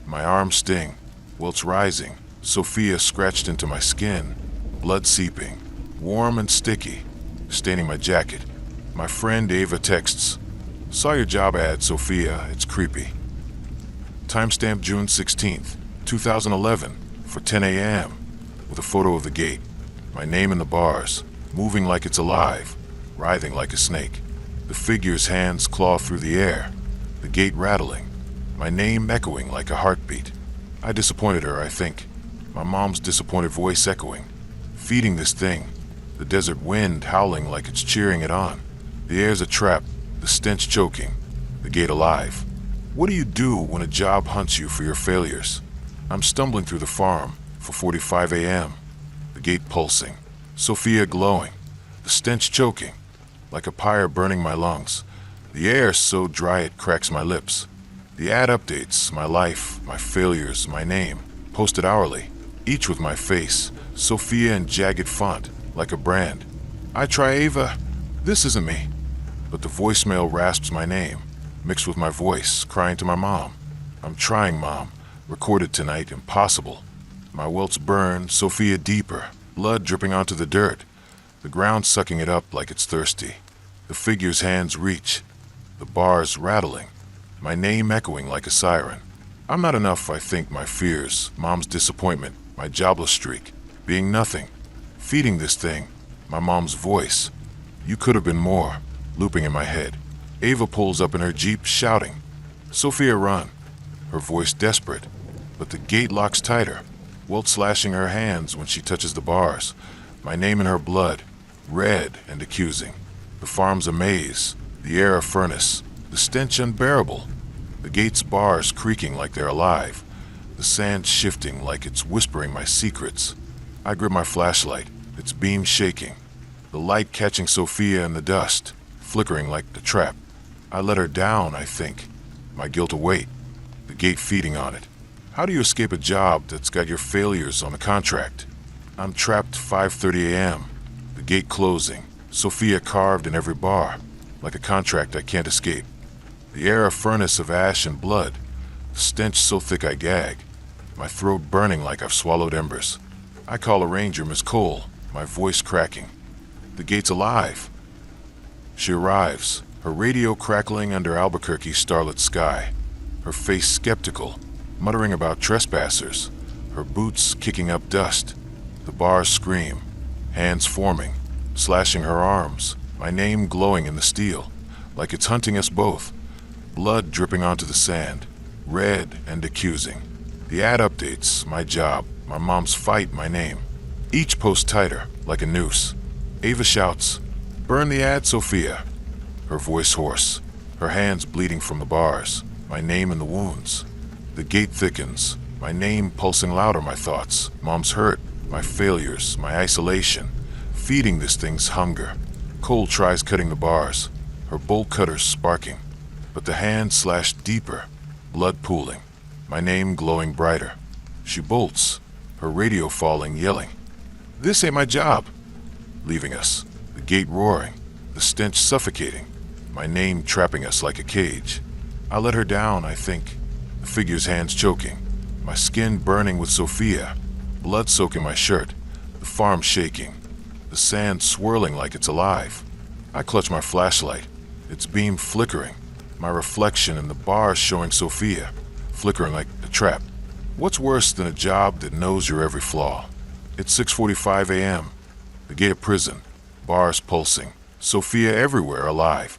My arms sting, welts rising, Sophia scratched into my skin, blood seeping, warm and sticky, staining my jacket. My friend Ava texts, saw your job ad, Sophia, it's creepy. Timestamp June 16th, 2011, for 10 a.m., with a photo of the gate, my name in the bars, moving like it's alive, writhing like a snake. The figure's hands claw through the air, the gate rattling, my name echoing like a heartbeat. I disappointed her, I think. My mom's disappointed voice echoing, feeding this thing, the desert wind howling like it's cheering it on. The air's a trap, the stench choking, the gate alive. What do you do when a job hunts you for your failures? I'm stumbling through the farm for 45 a.m., the gate pulsing, Sophia glowing, the stench choking, like a pyre burning my lungs. The air so dry it cracks my lips. The ad updates my life, my failures, my name, posted hourly, each with my face, Sophia in jagged font, like a brand. I try Ava, this isn't me. But the voicemail rasps my name, mixed with my voice, crying to my mom. I'm trying, Mom. Recorded tonight, impossible. My welts burn, Sophia deeper, blood dripping onto the dirt, the ground sucking it up like it's thirsty. The figure's hands reach, the bars rattling, my name echoing like a siren. I'm not enough, I think. My fears, mom's disappointment, my jobless streak, being nothing, feeding this thing, my mom's voice. You could have been more, looping in my head. Ava pulls up in her Jeep shouting, "Sophia, run!" Her voice desperate, but the gate locks tighter, Walt slashing her hands when she touches the bars. My name in her blood, red and accusing. The farm's a maze, the air a furnace, the stench unbearable. The gate's bars creaking like they're alive, the sand shifting like it's whispering my secrets. I grip my flashlight, its beam shaking, the light catching Sophia in the dust, flickering like the trap. I let her down, I think, my guilt await, the gate feeding on it. How do you escape a job that's got your failures on the contract? I'm trapped 5:30 a.m., the gate closing, Sophia carved in every bar, like a contract I can't escape. The air a furnace of ash and blood, the stench so thick I gag, my throat burning like I've swallowed embers. I call a ranger, Miss Cole, my voice cracking. The gate's alive. She arrives, her radio crackling under Albuquerque's starlit sky, her face skeptical, muttering about trespassers, her boots kicking up dust. The bars scream, hands forming, slashing her arms, my name glowing in the steel, like it's hunting us both. Blood dripping onto the sand, red and accusing. The ad updates, my job, my mom's fight, my name. Each post tighter, like a noose. Ava shouts, "Burn the ad, Sophia." Her voice hoarse, her hands bleeding from the bars, my name in the wounds. The gate thickens, my name pulsing louder, my thoughts. Mom's hurt, my failures, my isolation, feeding this thing's hunger. Cole tries cutting the bars, her bolt cutters sparking, but the hand slashed deeper, blood pooling, my name glowing brighter. She bolts, her radio falling, yelling, "This ain't my job!" Leaving us, the gate roaring, the stench suffocating, my name trapping us like a cage. I let her down, I think, the figure's hands choking, my skin burning with Sophia, blood soaking my shirt, the farm shaking, the sand swirling like it's alive. I clutch my flashlight, its beam flickering, my reflection in the bars showing Sophia, flickering like a trap. What's worse than a job that knows your every flaw? It's 6:45 a.m., the gate of prison, bars pulsing, Sophia everywhere alive,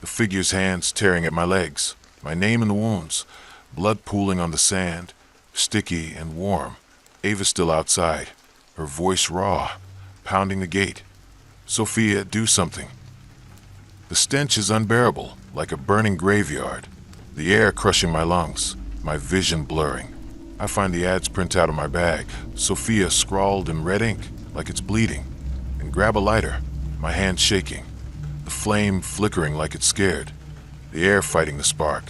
the figure's hands tearing at my legs, my name in the wounds, blood pooling on the sand, sticky and warm. Ava's still outside, her voice raw, pounding the gate. "Sophia, do something." The stench is unbearable, like a burning graveyard, the air crushing my lungs, my vision blurring. I find the ad's printout in my bag, Sophia scrawled in red ink, like it's bleeding, and grab a lighter, my hand shaking, the flame flickering like it's scared, the air fighting the spark.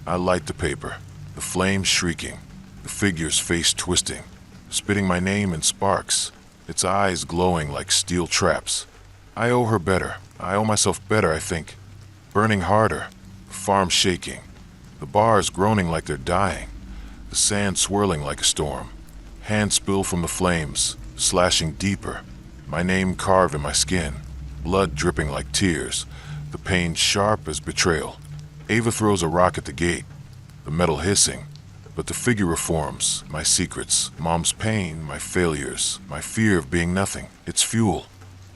I light the paper, the flame shrieking, the figure's face twisting, spitting my name in sparks, its eyes glowing like steel traps. I owe her better. I owe myself better, I think. Burning harder, the farm shaking, the bars groaning like they're dying, the sand swirling like a storm. Hands spill from the flames, slashing deeper, my name carved in my skin, blood dripping like tears, the pain sharp as betrayal. Ava throws a rock at the gate, the metal hissing, but the figure reforms, my secrets, mom's pain, my failures, my fear of being nothing. It's fuel.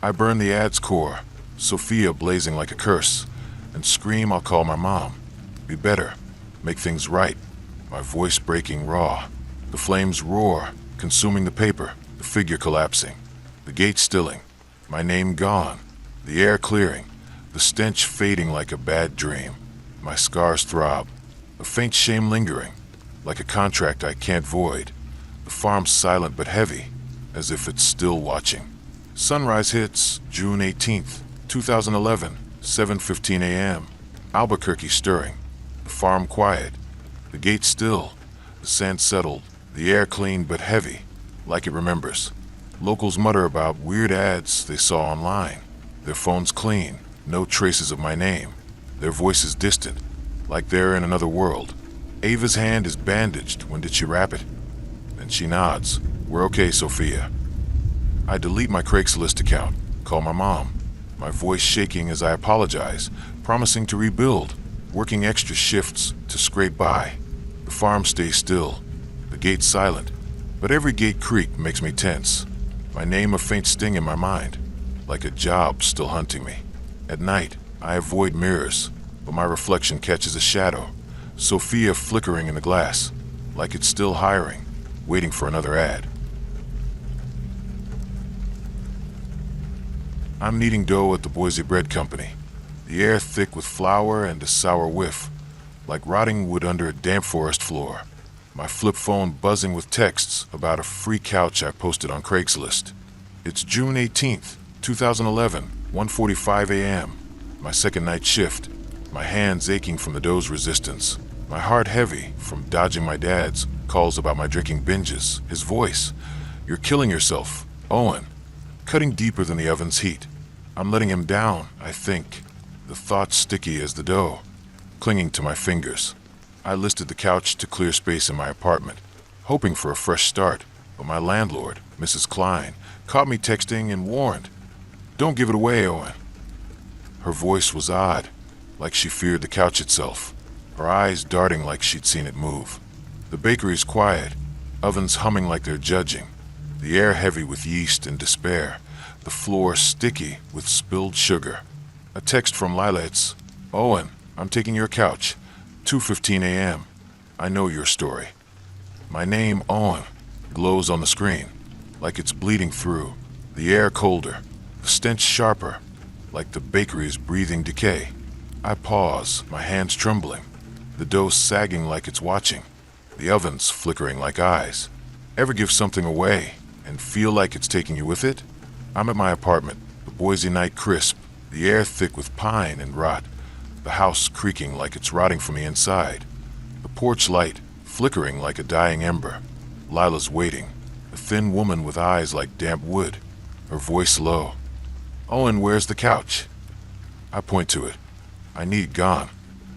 I burn the ad's core, Sophia blazing like a curse, and scream I'll call my mom. Be better, make things right, my voice breaking raw. The flames roar, consuming the paper, the figure collapsing, the gate stilling, my name gone, the air clearing, the stench fading like a bad dream. My scars throb, a faint shame lingering, like a contract I can't void. The farm's silent but heavy, as if it's still watching. Sunrise hits, June 18th, 2011, 7:15 a.m. Albuquerque stirring, the farm quiet, the gate still, the sand settled, the air clean but heavy, like it remembers. Locals mutter about weird ads they saw online. Their phones clean, no traces of my name. Their voices distant, like they're in another world. Ava's hand is bandaged. When did she wrap it? Then she nods. We're okay, Sophia. I delete my Craigslist account, call my mom, my voice shaking as I apologize, promising to rebuild, working extra shifts to scrape by. The farm stays still, the gate silent, but every gate creak makes me tense. My name a faint sting in my mind, like a job still hunting me. At night, I avoid mirrors, but my reflection catches a shadow, Sophia flickering in the glass, like it's still hiring, waiting for another ad. I'm kneading dough at the Boise Bread Company, the air thick with flour and a sour whiff, like rotting wood under a damp forest floor. My flip phone buzzing with texts about a free couch I posted on Craigslist. It's June 18th, 2011, 1:45 a.m., my second night shift, my hands aching from the dough's resistance, my heart heavy from dodging my dad's calls about my drinking binges, his voice, "You're killing yourself, Owen," cutting deeper than the oven's heat. I'm letting him down, I think, the thought sticky as the dough, clinging to my fingers. I listed the couch to clear space in my apartment, hoping for a fresh start, but my landlord, Mrs. Klein, caught me texting and warned, "Don't give it away, Owen." Her voice was odd, like she feared the couch itself, her eyes darting like she'd seen it move. The bakery's quiet, ovens humming like they're judging, the air heavy with yeast and despair, the floor sticky with spilled sugar. A text from Lila, it's, "Owen, I'm taking your couch, 2:15 a.m. I know your story." My name, Owen, glows on the screen, like it's bleeding through, the air colder, the stench sharper, like the bakery's breathing decay. I pause, my hands trembling, the dough sagging like it's watching, the ovens flickering like eyes. Ever give something away and feel like it's taking you with it? I'm at my apartment, the Boise night crisp, the air thick with pine and rot, the house creaking like it's rotting from the inside, the porch light flickering like a dying ember. Lila's waiting, a thin woman with eyes like damp wood, her voice low. "Owen, where's the couch?" I point to it. I need it gone.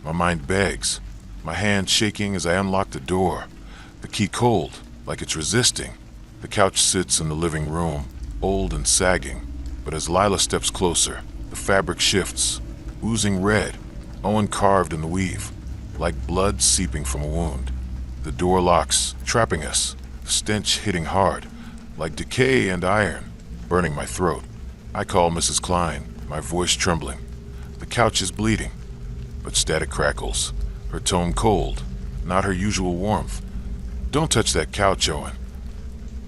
My mind begs, my hand shaking as I unlock the door, the key cold, like it's resisting. The couch sits in the living room, old and sagging, but as Lila steps closer, the fabric shifts, oozing red, Owen carved in the weave, like blood seeping from a wound. The door locks, trapping us, the stench hitting hard, like decay and iron, burning my throat. I call Mrs. Klein, my voice trembling. The couch is bleeding, but static crackles, her tone cold, not her usual warmth. "Don't touch that couch, Owen."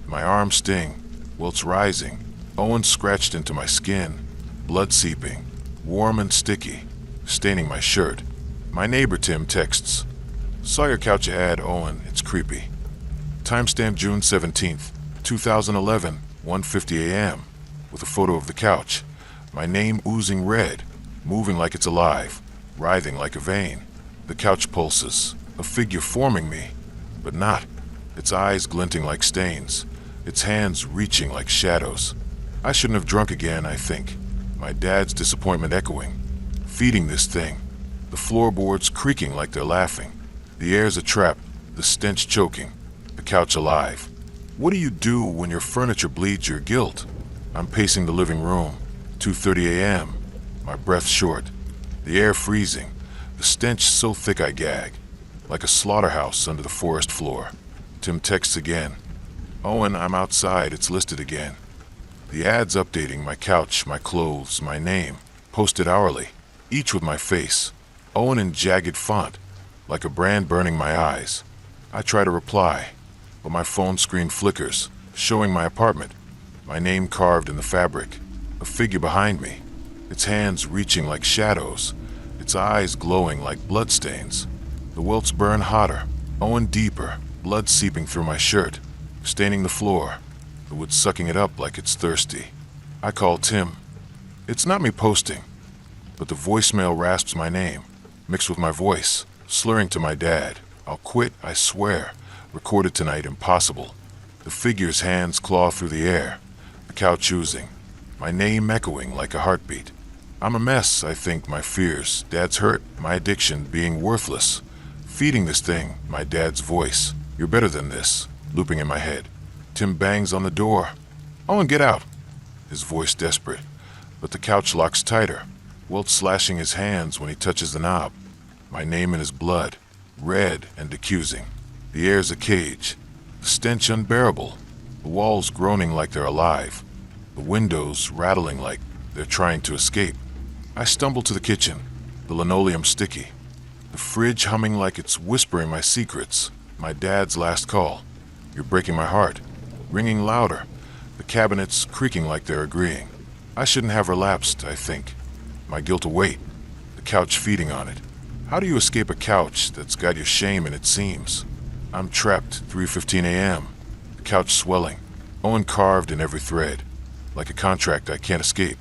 My arms sting, welts rising, Owen scratched into my skin, blood seeping, warm and sticky, staining my shirt. My neighbor Tim texts, "Saw your couch ad, Owen, it's creepy." Timestamp June 17th, 2011, 1:50 a.m., with a photo of the couch, my name oozing red, moving like it's alive, writhing like a vein. The couch pulses, a figure forming me, but not, its eyes glinting like stains, its hands reaching like shadows. I shouldn't have drunk again, I think, my dad's disappointment echoing. Feeding this thing, the floorboards creaking like they're laughing, the air's a trap, the stench choking, the couch alive. What do you do when your furniture bleeds your guilt? I'm pacing the living room, 2:30 a.m., my breath short, the air freezing, the stench so thick I gag, like a slaughterhouse under the forest floor. Tim texts again, "Owen, I'm outside, it's listed again." The ads updating my couch, my clothes, my name, posted hourly, each with my face, Owen in jagged font, like a brand burning my eyes. I try to reply, but my phone screen flickers, showing my apartment, my name carved in the fabric, a figure behind me, its hands reaching like shadows, its eyes glowing like bloodstains. The welts burn hotter, Owen deeper, blood seeping through my shirt, staining the floor, the wood sucking it up like it's thirsty. I call Tim. It's not me posting, but the voicemail rasps my name, mixed with my voice, slurring to my dad. "I'll quit, I swear. Recorded tonight, impossible." The figure's hands claw through the air, the couch oozing, my name echoing like a heartbeat. I'm a mess, I think, my fears, Dad's hurt, my addiction being worthless. Feeding this thing, my dad's voice. "You're better than this," looping in my head. Tim bangs on the door. "Owen, get out." His voice desperate, but the couch locks tighter, Wilt slashing his hands when he touches the knob. My name in his blood, red and accusing. The air's a cage, the stench unbearable, the walls groaning like they're alive, the windows rattling like they're trying to escape. I stumble to the kitchen, the linoleum sticky, the fridge humming like it's whispering my secrets, my dad's last call. You're breaking my heart, ringing louder, the cabinets creaking like they're agreeing. I shouldn't have relapsed, I think. My guilt await, the couch feeding on it. How do you escape a couch that's got your shame in its seams? I'm trapped, 3:15 a.m., the couch swelling, Owen carved in every thread, like a contract I can't escape.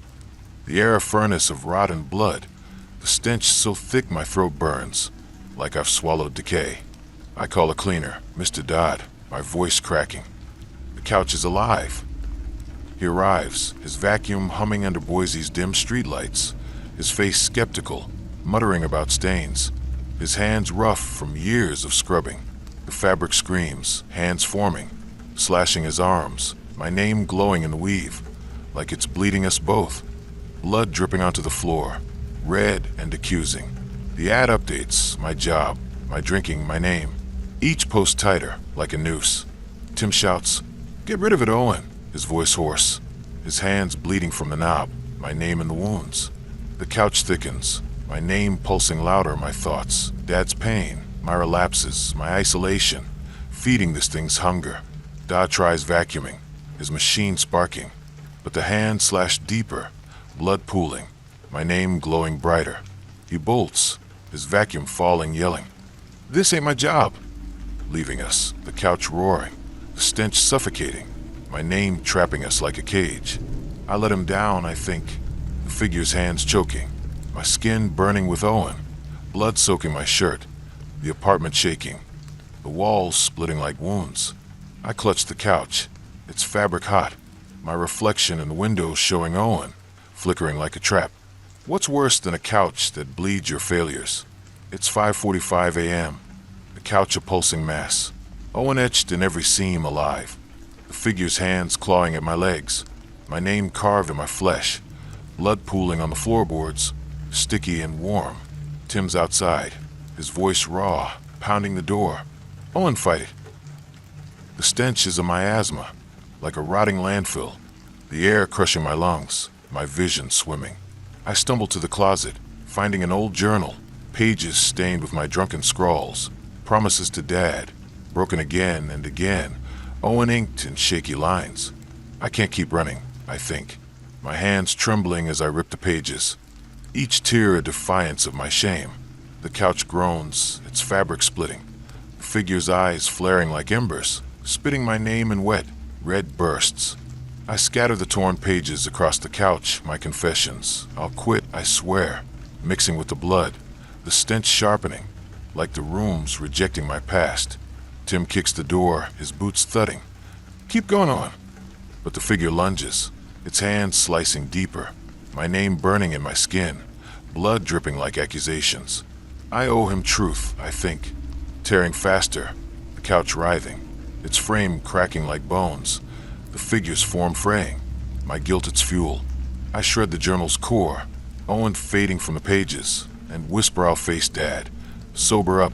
The air a furnace of rot and blood, the stench so thick my throat burns, like I've swallowed decay. I call a cleaner, Mr. Dodd, my voice cracking. The couch is alive. He arrives, his vacuum humming under Boise's dim streetlights, his face skeptical, muttering about stains, his hands rough from years of scrubbing. The fabric screams, hands forming, slashing his arms, my name glowing in the weave, like it's bleeding us both. Blood dripping onto the floor, red and accusing. The ad updates, my job, my drinking, my name. Each post tighter, like a noose. Tim shouts, "Get rid of it, Owen," his voice hoarse, his hands bleeding from the knob, my name in the wounds. The couch thickens, my name pulsing louder, my thoughts, Dad's pain, my relapses, my isolation, feeding this thing's hunger. Dodd tries vacuuming, his machine sparking, but the hand slashed deeper, blood pooling, my name glowing brighter. He bolts, his vacuum falling, yelling, "This ain't my job!" Leaving us, the couch roaring, the stench suffocating, my name trapping us like a cage. I let him down, I think, the figure's hands choking, my skin burning with Owen, blood soaking my shirt, the apartment shaking, the walls splitting like wounds. I clutch the couch, its fabric hot, my reflection in the window showing Owen, flickering like a trap. What's worse than a couch that bleeds your failures? It's 5:45 a.m., the couch a pulsing mass, Owen etched in every seam alive, the figure's hands clawing at my legs, my name carved in my flesh, blood pooling on the floorboards, sticky and warm. Tim's outside, his voice raw, pounding the door. "Owen, fight it." The stench is a miasma, like a rotting landfill, the air crushing my lungs, my vision swimming. I stumble to the closet, finding an old journal, pages stained with my drunken scrawls, promises to Dad, broken again and again, Owen inked in shaky lines. I can't keep running, I think, my hands trembling as I rip the pages, each tear a defiance of my shame. The couch groans, its fabric splitting, the figure's eyes flaring like embers, spitting my name in wet, red bursts. I scatter the torn pages across the couch, my confessions. I'll quit, I swear, mixing with the blood, the stench sharpening, like the rooms rejecting my past. Tim kicks the door, his boots thudding. "Keep going on." But the figure lunges, its hands slicing deeper, my name burning in my skin, blood dripping like accusations. I owe him truth, I think. Tearing faster, the couch writhing, its frame cracking like bones, the figure's form fraying, my guilt its fuel. I shred the journal's core, Owen fading from the pages, and whisper I'll face Dad. Sober up,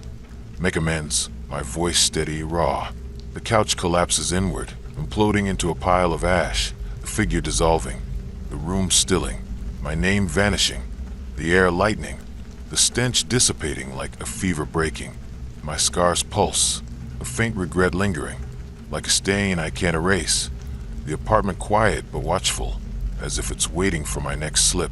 make amends, my voice steady, raw. The couch collapses inward, imploding into a pile of ash, the figure dissolving, the room stilling, my name vanishing, the air lightening, the stench dissipating like a fever breaking. My scars pulse, a faint regret lingering, like a stain I can't erase. The apartment quiet but watchful, as if it's waiting for my next slip.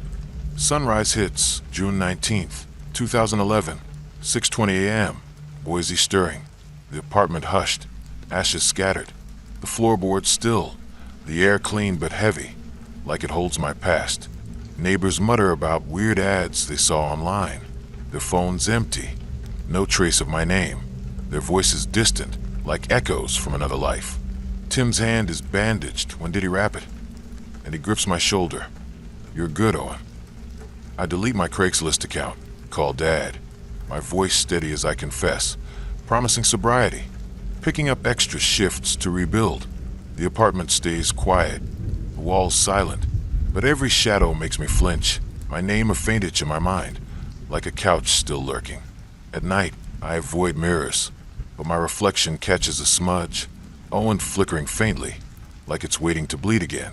Sunrise hits, June 19th, 2011, 6:20 a.m., Boise stirring. The apartment hushed, ashes scattered, the floorboards still, the air clean but heavy, like it holds my past. Neighbors mutter about weird ads they saw online. Their phones empty, no trace of my name. Their voices distant, like echoes from another life. Tim's hand is bandaged. When did he wrap it? And he grips my shoulder. "You're good, Owen." I delete my Craigslist account, call Dad, my voice steady as I confess, promising sobriety, picking up extra shifts to rebuild. The apartment stays quiet, the walls silent, but every shadow makes me flinch, my name a faint itch in my mind, like a couch still lurking. At night, I avoid mirrors. but my reflection catches a smudge, Owen flickering faintly, like it's waiting to bleed again.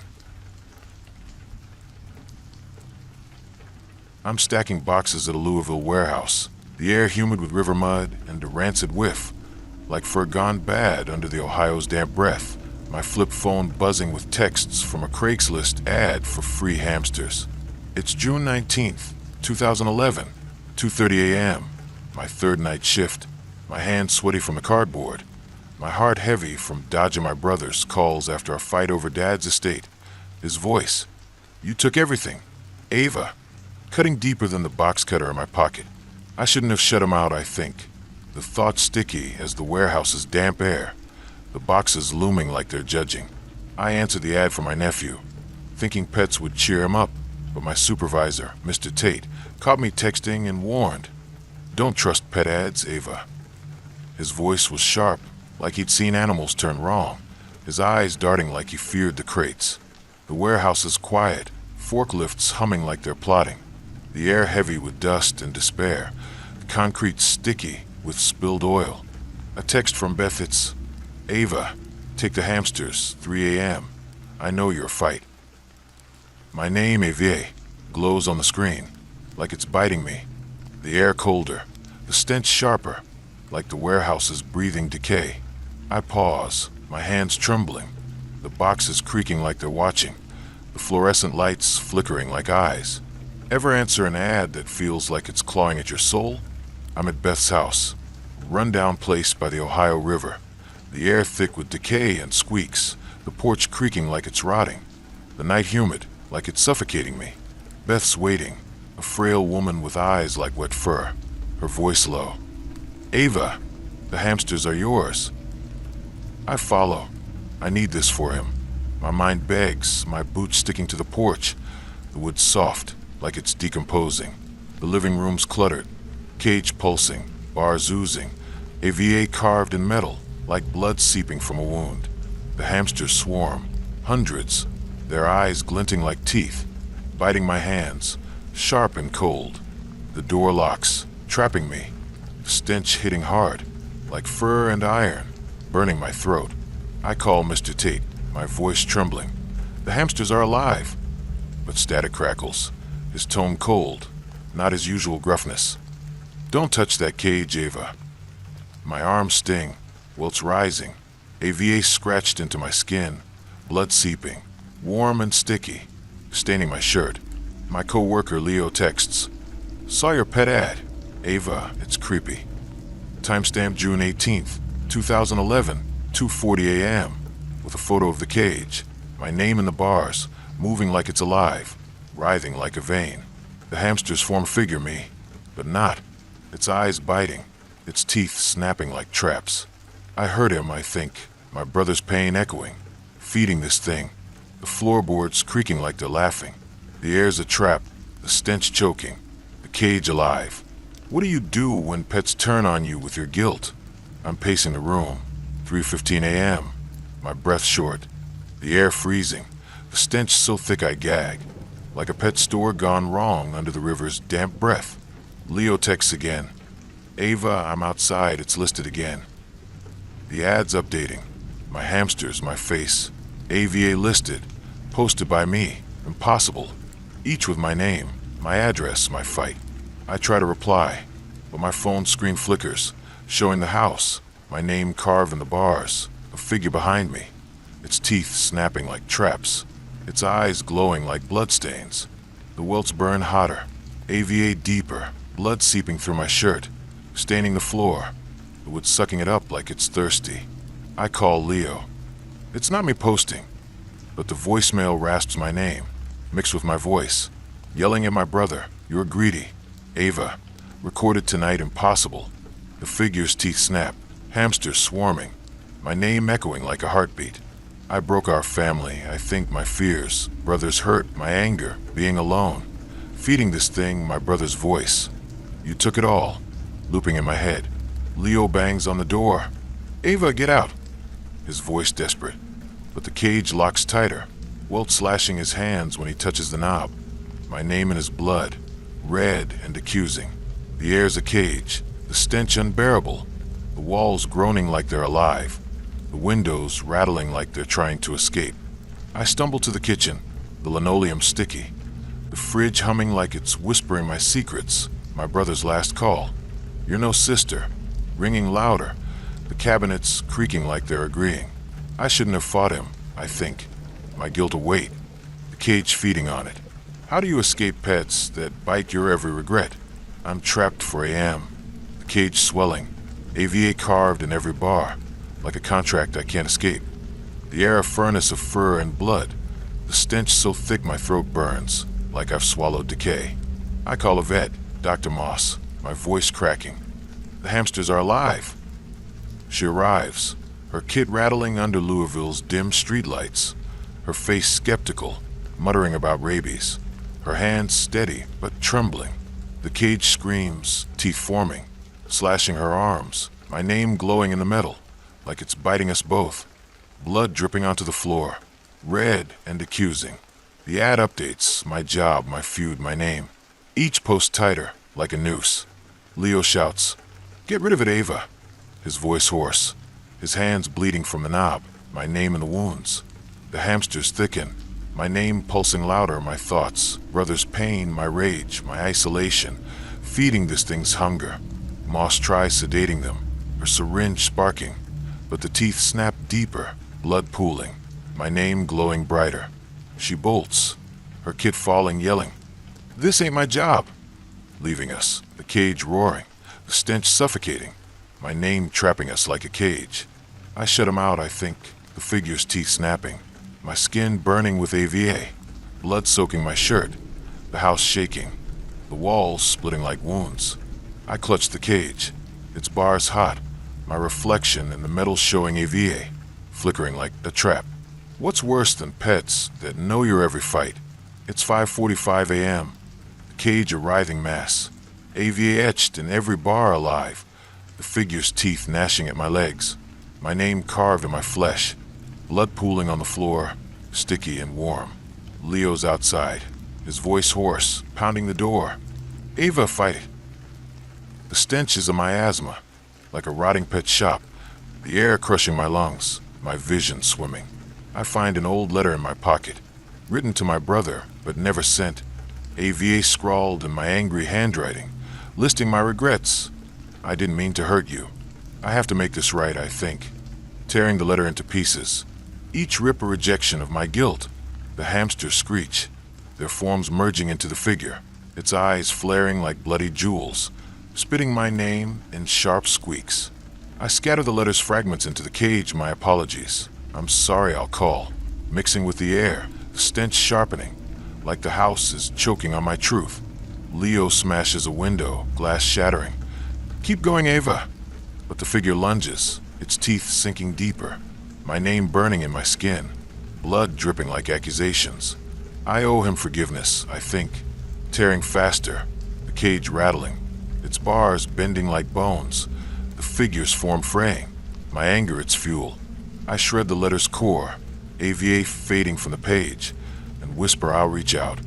I'm stacking boxes at a Louisville warehouse, the air humid with river mud and a rancid whiff, like fur gone bad under the Ohio's damp breath. My flip phone buzzing with texts from a Craigslist ad for free hamsters. It's June 19th, 2011, 2:30 a.m., my third night shift, my hands sweaty from the cardboard, my heart heavy from dodging my brother's calls after a fight over Dad's estate. His voice, "You took everything. Ava," cutting deeper than the box cutter in my pocket. I shouldn't have shut him out, I think. The thought sticky as the warehouse's damp air, the boxes looming like they're judging. I answered the ad for my nephew, thinking pets would cheer him up, but my supervisor, Mr. Tate, caught me texting and warned, "Don't trust pet ads, Ava." His voice was sharp, like he'd seen animals turn wrong, his eyes darting like he feared the crates. The warehouse is quiet, forklifts humming like they're plotting, the air heavy with dust and despair, the concrete sticky with spilled oil. A text from Beth, it's, "Ava, take the hamsters, 3 a.m. I know your fight." My name, Ava, glows on the screen, like it's biting me. The air colder, the stench sharper, like the warehouse is breathing decay. I pause, my hands trembling, the boxes creaking like they're watching, the fluorescent lights flickering like eyes. Ever answer an ad that feels like it's clawing at your soul? I'm at Beth's house, run-down place by the Ohio River, the air thick with decay and squeaks, the porch creaking like it's rotting, the night humid, like it's suffocating me. Beth's waiting, a frail woman with eyes like wet fur, her voice low. "Ava, the hamsters are yours." I follow. I need this for him. My mind begs, my boots sticking to the porch, the wood soft, like it's decomposing. The living room's cluttered, cage pulsing, bars oozing, a VA carved in metal, like blood seeping from a wound. The hamsters swarm, hundreds, their eyes glinting like teeth, biting my hands, sharp and cold. The door locks, trapping me, the stench hitting hard, like fur and iron, burning my throat. I call Mr. Tate, my voice trembling. The hamsters are alive. But static crackles, his tone cold, not his usual gruffness. "Don't touch that cage, Ava." My arms sting, welts rising, AVA scratched into my skin, blood seeping, warm and sticky, staining my shirt. My co-worker Leo texts, "Saw your pet ad. Ava, it's creepy." Timestamp June 18th, 2011, 2:40 a.m., with a photo of the cage, my name in the bars, moving like it's alive, writhing like a vein. The hamsters form figure me, but not. Its eyes biting, its teeth snapping like traps. I heard him, I think, my brother's pain echoing, feeding this thing, the floorboards creaking like they're laughing. The air's a trap, the stench choking, the cage alive. What do you do when pets turn on you with your guilt? I'm pacing the room, 3:15 a.m., my breath short, the air freezing, the stench so thick I gag, like a pet store gone wrong under the river's damp breath. Leo texts again. "Ava, I'm outside, it's listed again." The ad's updating. My hamsters, my face. AVA listed. Posted by me. Impossible. Each with my name, my address, my fight. I try to reply, but my phone screen flickers, showing the house, my name carved in the bars, a figure behind me, its teeth snapping like traps, its eyes glowing like bloodstains. The welts burn hotter, AVA deeper, blood seeping through my shirt, staining the floor, the wood sucking it up like it's thirsty. I call Leo. It's not me posting, but the voicemail rasps my name, mixed with my voice, yelling at my brother, "You're greedy." Ava, recorded tonight, impossible. The figure's teeth snap, hamsters swarming, my name echoing like a heartbeat. I broke our family, I think my fears, brother's hurt, my anger, being alone. Feeding this thing, my brother's voice. You took it all, looping in my head. Leo bangs on the door. "Ava, get out." His voice desperate, but the cage locks tighter, welt slashing his hands when he touches the knob. My name in his blood, red and accusing. The air's a cage, the stench unbearable. the walls groaning like they're alive, the windows rattling like they're trying to escape. I stumble to the kitchen, the linoleum sticky, the fridge humming like it's whispering my secrets, my brother's last call. "You're no sister," ringing louder, the cabinets creaking like they're agreeing. I shouldn't have fought him, I think. My guilt a weight, the cage feeding on it. How do you escape pets that bite your every regret? I'm trapped for AM, the cage swelling, AVA carved in every bar, like a contract I can't escape. The air a furnace of fur and blood, the stench so thick my throat burns, like I've swallowed decay. I call a vet, Dr. Moss, my voice cracking. The hamsters are alive. She arrives, her kit rattling under Louisville's dim streetlights, her face skeptical, muttering about rabies, her hands steady but trembling. The cage screams, teeth forming, slashing her arms, my name glowing in the metal, like it's biting us both. Blood dripping onto the floor, red and accusing. The ad updates, my job, my feud, my name. Each post tighter, like a noose. Leo shouts, "Get rid of it, Ava." His voice hoarse, his hands bleeding from the knob, my name in the wounds. The hamsters thicken, my name pulsing louder, my thoughts, brother's pain, my rage, my isolation, feeding this thing's hunger. Moss tries sedating them, her syringe sparking, but the teeth snap deeper, blood pooling, my name glowing brighter. She bolts, her kit falling, yelling, "This ain't my job!" Leaving us, the cage roaring, the stench suffocating, my name trapping us like a cage. I shut him out, I think, the figure's teeth snapping, my skin burning with AVA, blood soaking my shirt, the house shaking, the walls splitting like wounds. I clutch the cage, its bars hot, my reflection in the metal showing AVA, flickering like a trap. What's worse than pets that know your every fight? It's 5:45 a.m., the cage a writhing mass, AVA etched in every bar alive, the figure's teeth gnashing at my legs, my name carved in my flesh, blood pooling on the floor, sticky and warm. Leo's outside, his voice hoarse, pounding the door. "Ava, fight it." The stench is a miasma, like a rotting pet shop, the air crushing my lungs, my vision swimming. I find an old letter in my pocket, written to my brother, but never sent. AVA scrawled in my angry handwriting, listing my regrets. "I didn't mean to hurt you. I have to make this right, I think." Tearing the letter into pieces, each rip a rejection of my guilt. The hamsters screech, their forms merging into the figure, its eyes flaring like bloody jewels, spitting my name in sharp squeaks. I scatter the letter's fragments into the cage, my apologies. "I'm sorry," I'll call, mixing with the air, the stench sharpening, like the house is choking on my truth. Leo smashes a window, glass shattering. "Keep going, Ava." But the figure lunges, its teeth sinking deeper, my name burning in my skin, blood dripping like accusations. I owe him forgiveness, I think. Tearing faster, the cage rattling, its bars bending like bones, the figure's form fraying, my anger its fuel. I shred the letter's core, AVA fading from the page, and whisper I'll reach out,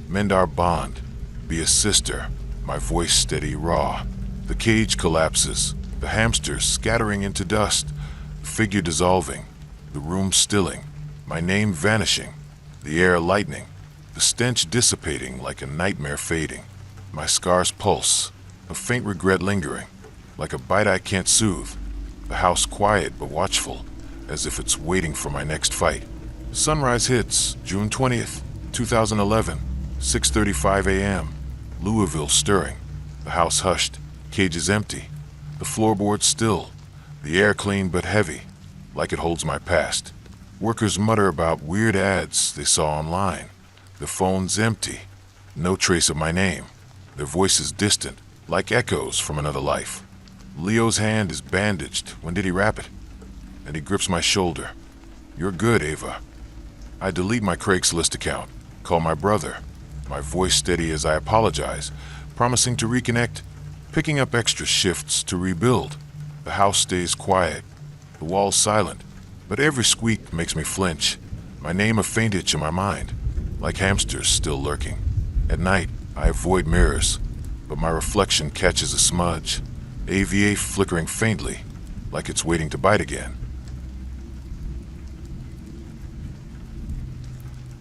mend our bond, be a sister, my voice steady, raw. The cage collapses, the hamsters scattering into dust, the figure dissolving, the room stilling, my name vanishing, the air lightening, the stench dissipating like a nightmare fading. My scars pulse, a faint regret lingering, like a bite I can't soothe. The house quiet but watchful, as if it's waiting for my next fight. Sunrise hits, June 20th, 2011, 6:35 a.m. Louisville stirring, the house hushed, cages empty, the floorboards still, the air clean but heavy, like it holds my past. Workers mutter about weird ads they saw online. The phone's empty, no trace of my name. Their voices distant, like echoes from another life. Leo's hand is bandaged. When did he wrap it? And he grips my shoulder. You're good, Ava. I delete my Craigslist account, call my brother, my voice steady as I apologize, promising to reconnect, picking up extra shifts to rebuild. The house stays quiet, the walls silent, but every squeak makes me flinch, my name a faint itch in my mind, like hamsters still lurking. At night, I avoid mirrors, but my reflection catches a smudge, AVA flickering faintly, like it's waiting to bite again.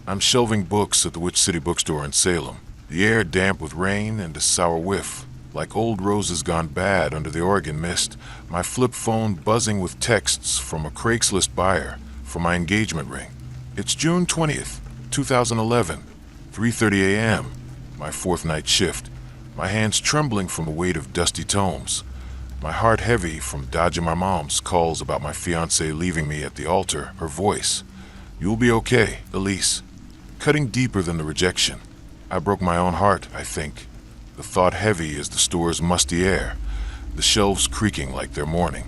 I'm shelving books at the Witch City bookstore in Salem, the air damp with rain and a sour whiff, like old roses gone bad under the Oregon mist, my flip phone buzzing with texts from a Craigslist buyer for my engagement ring. It's June 20th, 2011, 3:30 a.m., my fourth night shift, my hands trembling from the weight of dusty tomes, my heart heavy from dodging my mom's calls about my fiancé leaving me at the altar, her voice. "You'll be okay, Elise." Cutting deeper than the rejection. I broke my own heart, I think. The thought heavy as the store's musty air, the shelves creaking like they're mourning.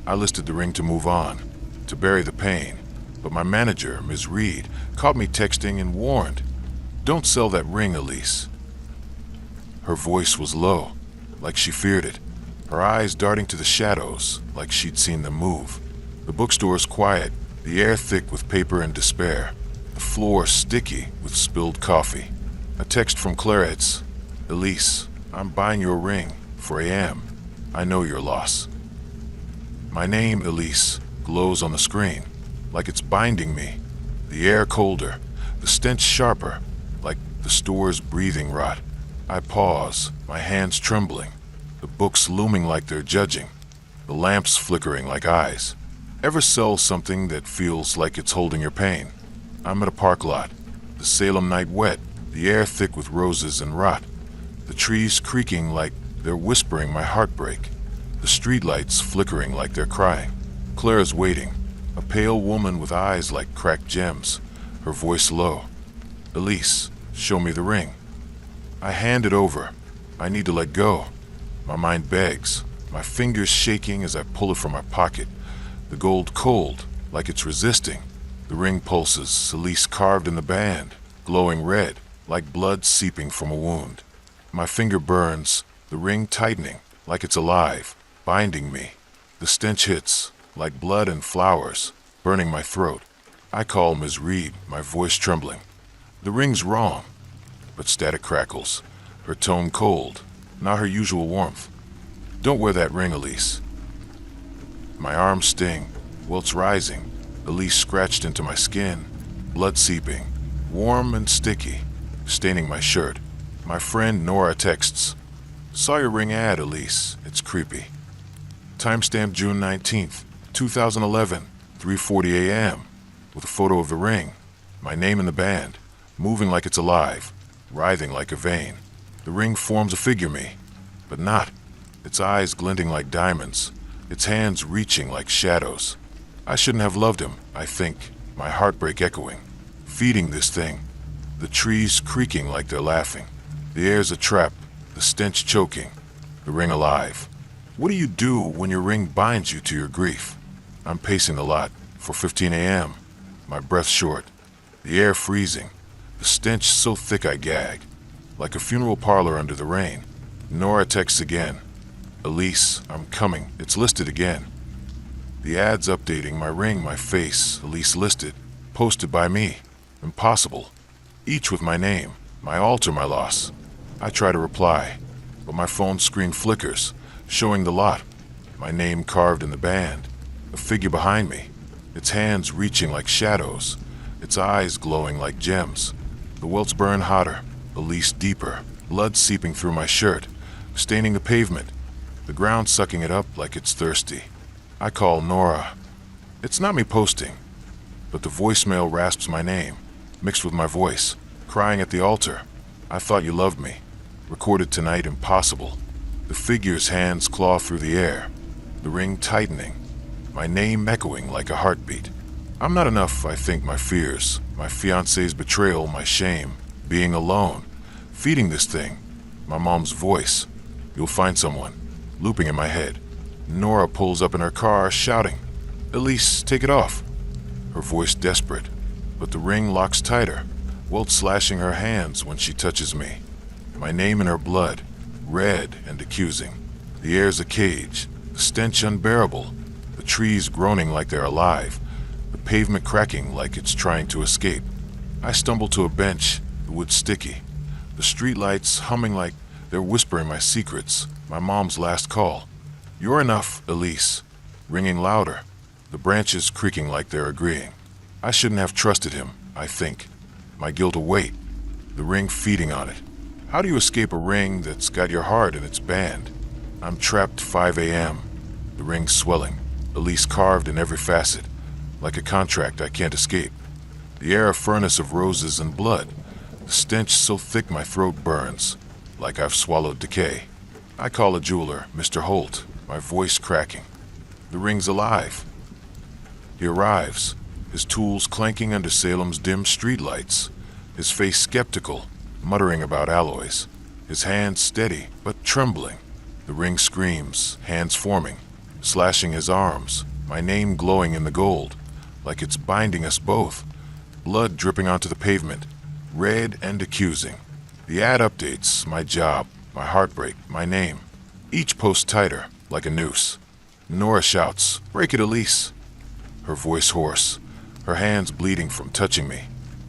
I listed the ring to move on, to bury the pain, but my manager, Ms. Reed, caught me texting and warned, "Don't sell that ring, Elise." Her voice was low, like she feared it, her eyes darting to the shadows, like she'd seen them move. The bookstore's quiet, the air thick with paper and despair, the floor sticky with spilled coffee. A text from Clarette's, "Elise, I'm buying your ring, 4 a.m. I know your loss." My name, Elise, glows on the screen, like it's binding me. The air colder, the stench sharper, like the store's breathing rot. I pause, my hands trembling, the books looming like they're judging, the lamps flickering like eyes. Ever sell something that feels like it's holding your pain? I'm at a park lot, the Salem night wet, the air thick with roses and rot, the trees creaking like they're whispering my heartbreak, the streetlights flickering like they're crying. Claire's waiting, a pale woman with eyes like cracked gems, her voice low. "Elise, show me the ring." I hand it over. I need to let go. My mind begs, my fingers shaking as I pull it from my pocket, the gold cold, like it's resisting. The ring pulses, Elise carved in the band, glowing red, like blood seeping from a wound. My finger burns, the ring tightening, like it's alive, binding me. The stench hits, like blood and flowers, burning my throat. I call Ms. Reed, my voice trembling. The ring's wrong, but static crackles, her tone cold, not her usual warmth. "Don't wear that ring, Elise." My arms sting, welts rising, Elise scratched into my skin, blood seeping, warm and sticky, staining my shirt. My friend Nora texts, "Saw your ring ad, Elise. It's creepy." Timestamp June 19th, 2011, 3:40 a.m., with a photo of the ring, my name in the band, moving like it's alive, writhing like a vein. The ring forms a figure me, but not. Its eyes glinting like diamonds, its hands reaching like shadows. I shouldn't have loved him, I think, my heartbreak echoing. Feeding this thing, the trees creaking like they're laughing. The air's a trap, the stench choking, the ring alive. What do you do when your ring binds you to your grief? I'm pacing the lot, 4:15 a.m., my breath short, the air freezing, the stench so thick I gag, like a funeral parlor under the rain. Nora texts again, "Elise, I'm coming, it's listed again." The ad's updating, my ring, my face, Elise listed, posted by me. Impossible. Each with my name, my altar, my loss. I try to reply, but my phone screen flickers, showing the lot, my name carved in the band, a figure behind me, its hands reaching like shadows, its eyes glowing like gems. The welts burn hotter, Elise deeper, blood seeping through my shirt, staining the pavement, the ground sucking it up like it's thirsty. I call Nora. It's not me posting, but the voicemail rasps my name, mixed with my voice, crying at the altar. "I thought you loved me. Recorded tonight, impossible." The figure's hands claw through the air, the ring tightening, my name echoing like a heartbeat. I'm not enough, I think, my fears, my fiancé's betrayal, my shame, being alone, feeding this thing, my mom's voice. "You'll find someone," looping in my head. Nora pulls up in her car, shouting, "Elise, take it off." Her voice desperate, but the ring locks tighter, welts slashing her hands when she touches me. My name in her blood, red and accusing. The air's a cage, the stench unbearable, the trees groaning like they're alive, the pavement cracking like it's trying to escape. I stumble to a bench, the wood sticky, the streetlights humming like they're whispering my secrets, my mom's last call. "You're enough, Elise." ringing louder, the branches creaking like they're agreeing. I shouldn't have trusted him, I think. My guilt await, the ring feeding on it. How do you escape a ring that's got your heart in its band? I'm trapped 5 a.m., the ring swelling, Elise carved in every facet, like a contract I can't escape. The air a furnace of roses and blood, the stench so thick my throat burns, like I've swallowed decay. I call a jeweler, Mr. Holt, my voice cracking. The ring's alive. He arrives, his tools clanking under Salem's dim streetlights, his face skeptical, muttering about alloys, his hands steady but trembling. The ring screams, hands forming, slashing his arms, my name glowing in the gold, like it's binding us both, blood dripping onto the pavement, red and accusing. The ad updates, my job, my heartbreak, my name, each post tighter, like a noose. Nora shouts, "Break it, Elise." Her voice hoarse, her hands bleeding from touching me,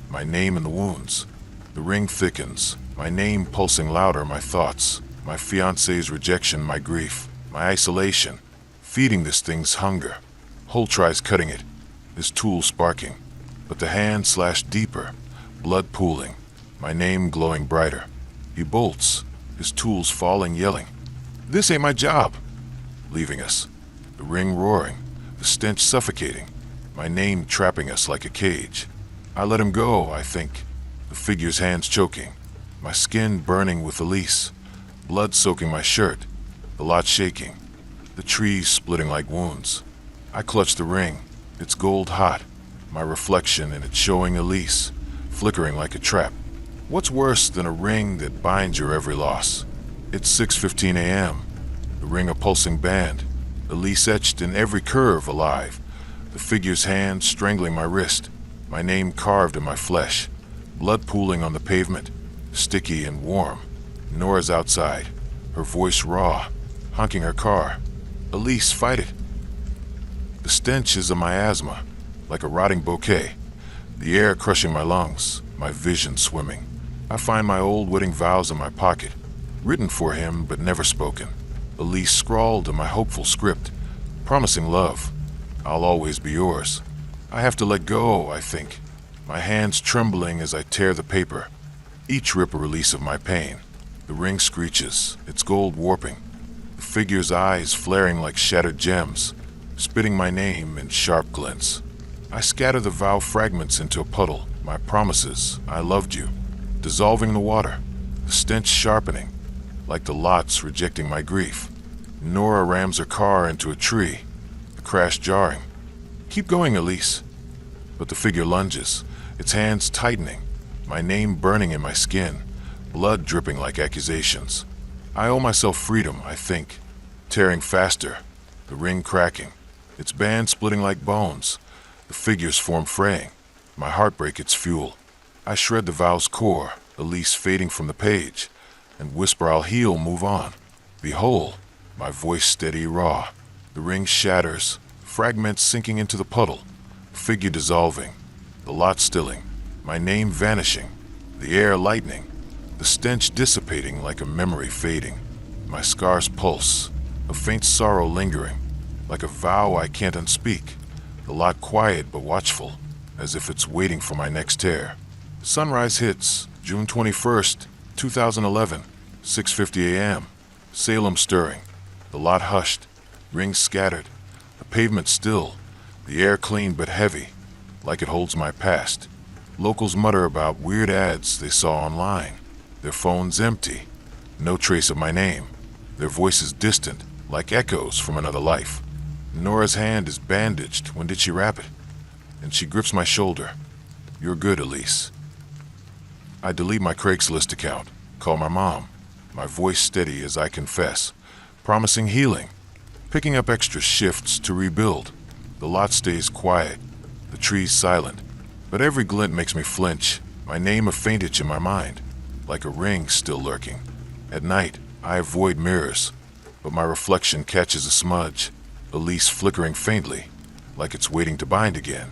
my name in the wounds. The ring thickens, my name pulsing louder, my thoughts, my fiancé's rejection, my grief, my isolation, feeding this thing's hunger. Holt tries cutting it, his tool sparking, but the hand slashed deeper, blood pooling, my name glowing brighter. He bolts, his tools falling, yelling, "This ain't my job!" Leaving us, the ring roaring, the stench suffocating, my name trapping us like a cage. I let him go, I think, the figure's hands choking, my skin burning with Elise, blood soaking my shirt, the lot shaking, the trees splitting like wounds. I clutch the ring, it's gold hot, my reflection in it showing Elise, flickering like a trap. What's worse than a ring that binds your every loss? It's 6:15 a.m., the ring a pulsing band, Elise etched in every curve alive, the figure's hand strangling my wrist, my name carved in my flesh, blood pooling on the pavement, sticky and warm. Nora's outside, her voice raw, honking her car. "Elise, fight it." The stench is a miasma, like a rotting bouquet, the air crushing my lungs, my vision swimming. I find my old wedding vows in my pocket, written for him but never spoken. Elise scrawled in my hopeful script, promising love. I'll always be yours. I have to let go, I think, my hands trembling as I tear the paper, each rip a release of my pain. The ring screeches, its gold warping, the figure's eyes flaring like shattered gems, spitting my name in sharp glints. I scatter the vow fragments into a puddle, my promises, I loved you, dissolving the water, the stench sharpening, like the lots rejecting my grief. Nora rams her car into a tree, the crash jarring. "Keep going, Elise." But the figure lunges, its hands tightening, my name burning in my skin, blood dripping like accusations. I owe myself freedom, I think, tearing faster, the ring cracking, its band splitting like bones, the figure's form fraying, my heartbreak its fuel. I shred the vow's core, Elise fading from the page, and whisper I'll heal, move on, be whole, my voice steady, raw. The ring shatters, fragments sinking into the puddle, figure dissolving, the lot stilling, my name vanishing, the air lightening, the stench dissipating like a memory fading, my scars pulse, a faint sorrow lingering, like a vow I can't unspeak, the lot quiet but watchful, as if it's waiting for my next tear. Sunrise hits, June 21st, 2011, 6:50 a.m. Salem stirring, the lot hushed, rings scattered, the pavement still, the air clean but heavy, like it holds my past. Locals mutter about weird ads they saw online, their phones empty, no trace of my name, their voices distant, like echoes from another life. Nora's hand is bandaged. When did she wrap it? And she grips my shoulder. "You're good, Elise." I delete my Craigslist account, call my mom, my voice steady as I confess, promising healing, picking up extra shifts to rebuild. The lot stays quiet, the trees silent, but every glint makes me flinch, my name a faint itch in my mind, like a ring still lurking. At night, I avoid mirrors, but my reflection catches a smudge, Elise flickering faintly, like it's waiting to bind again.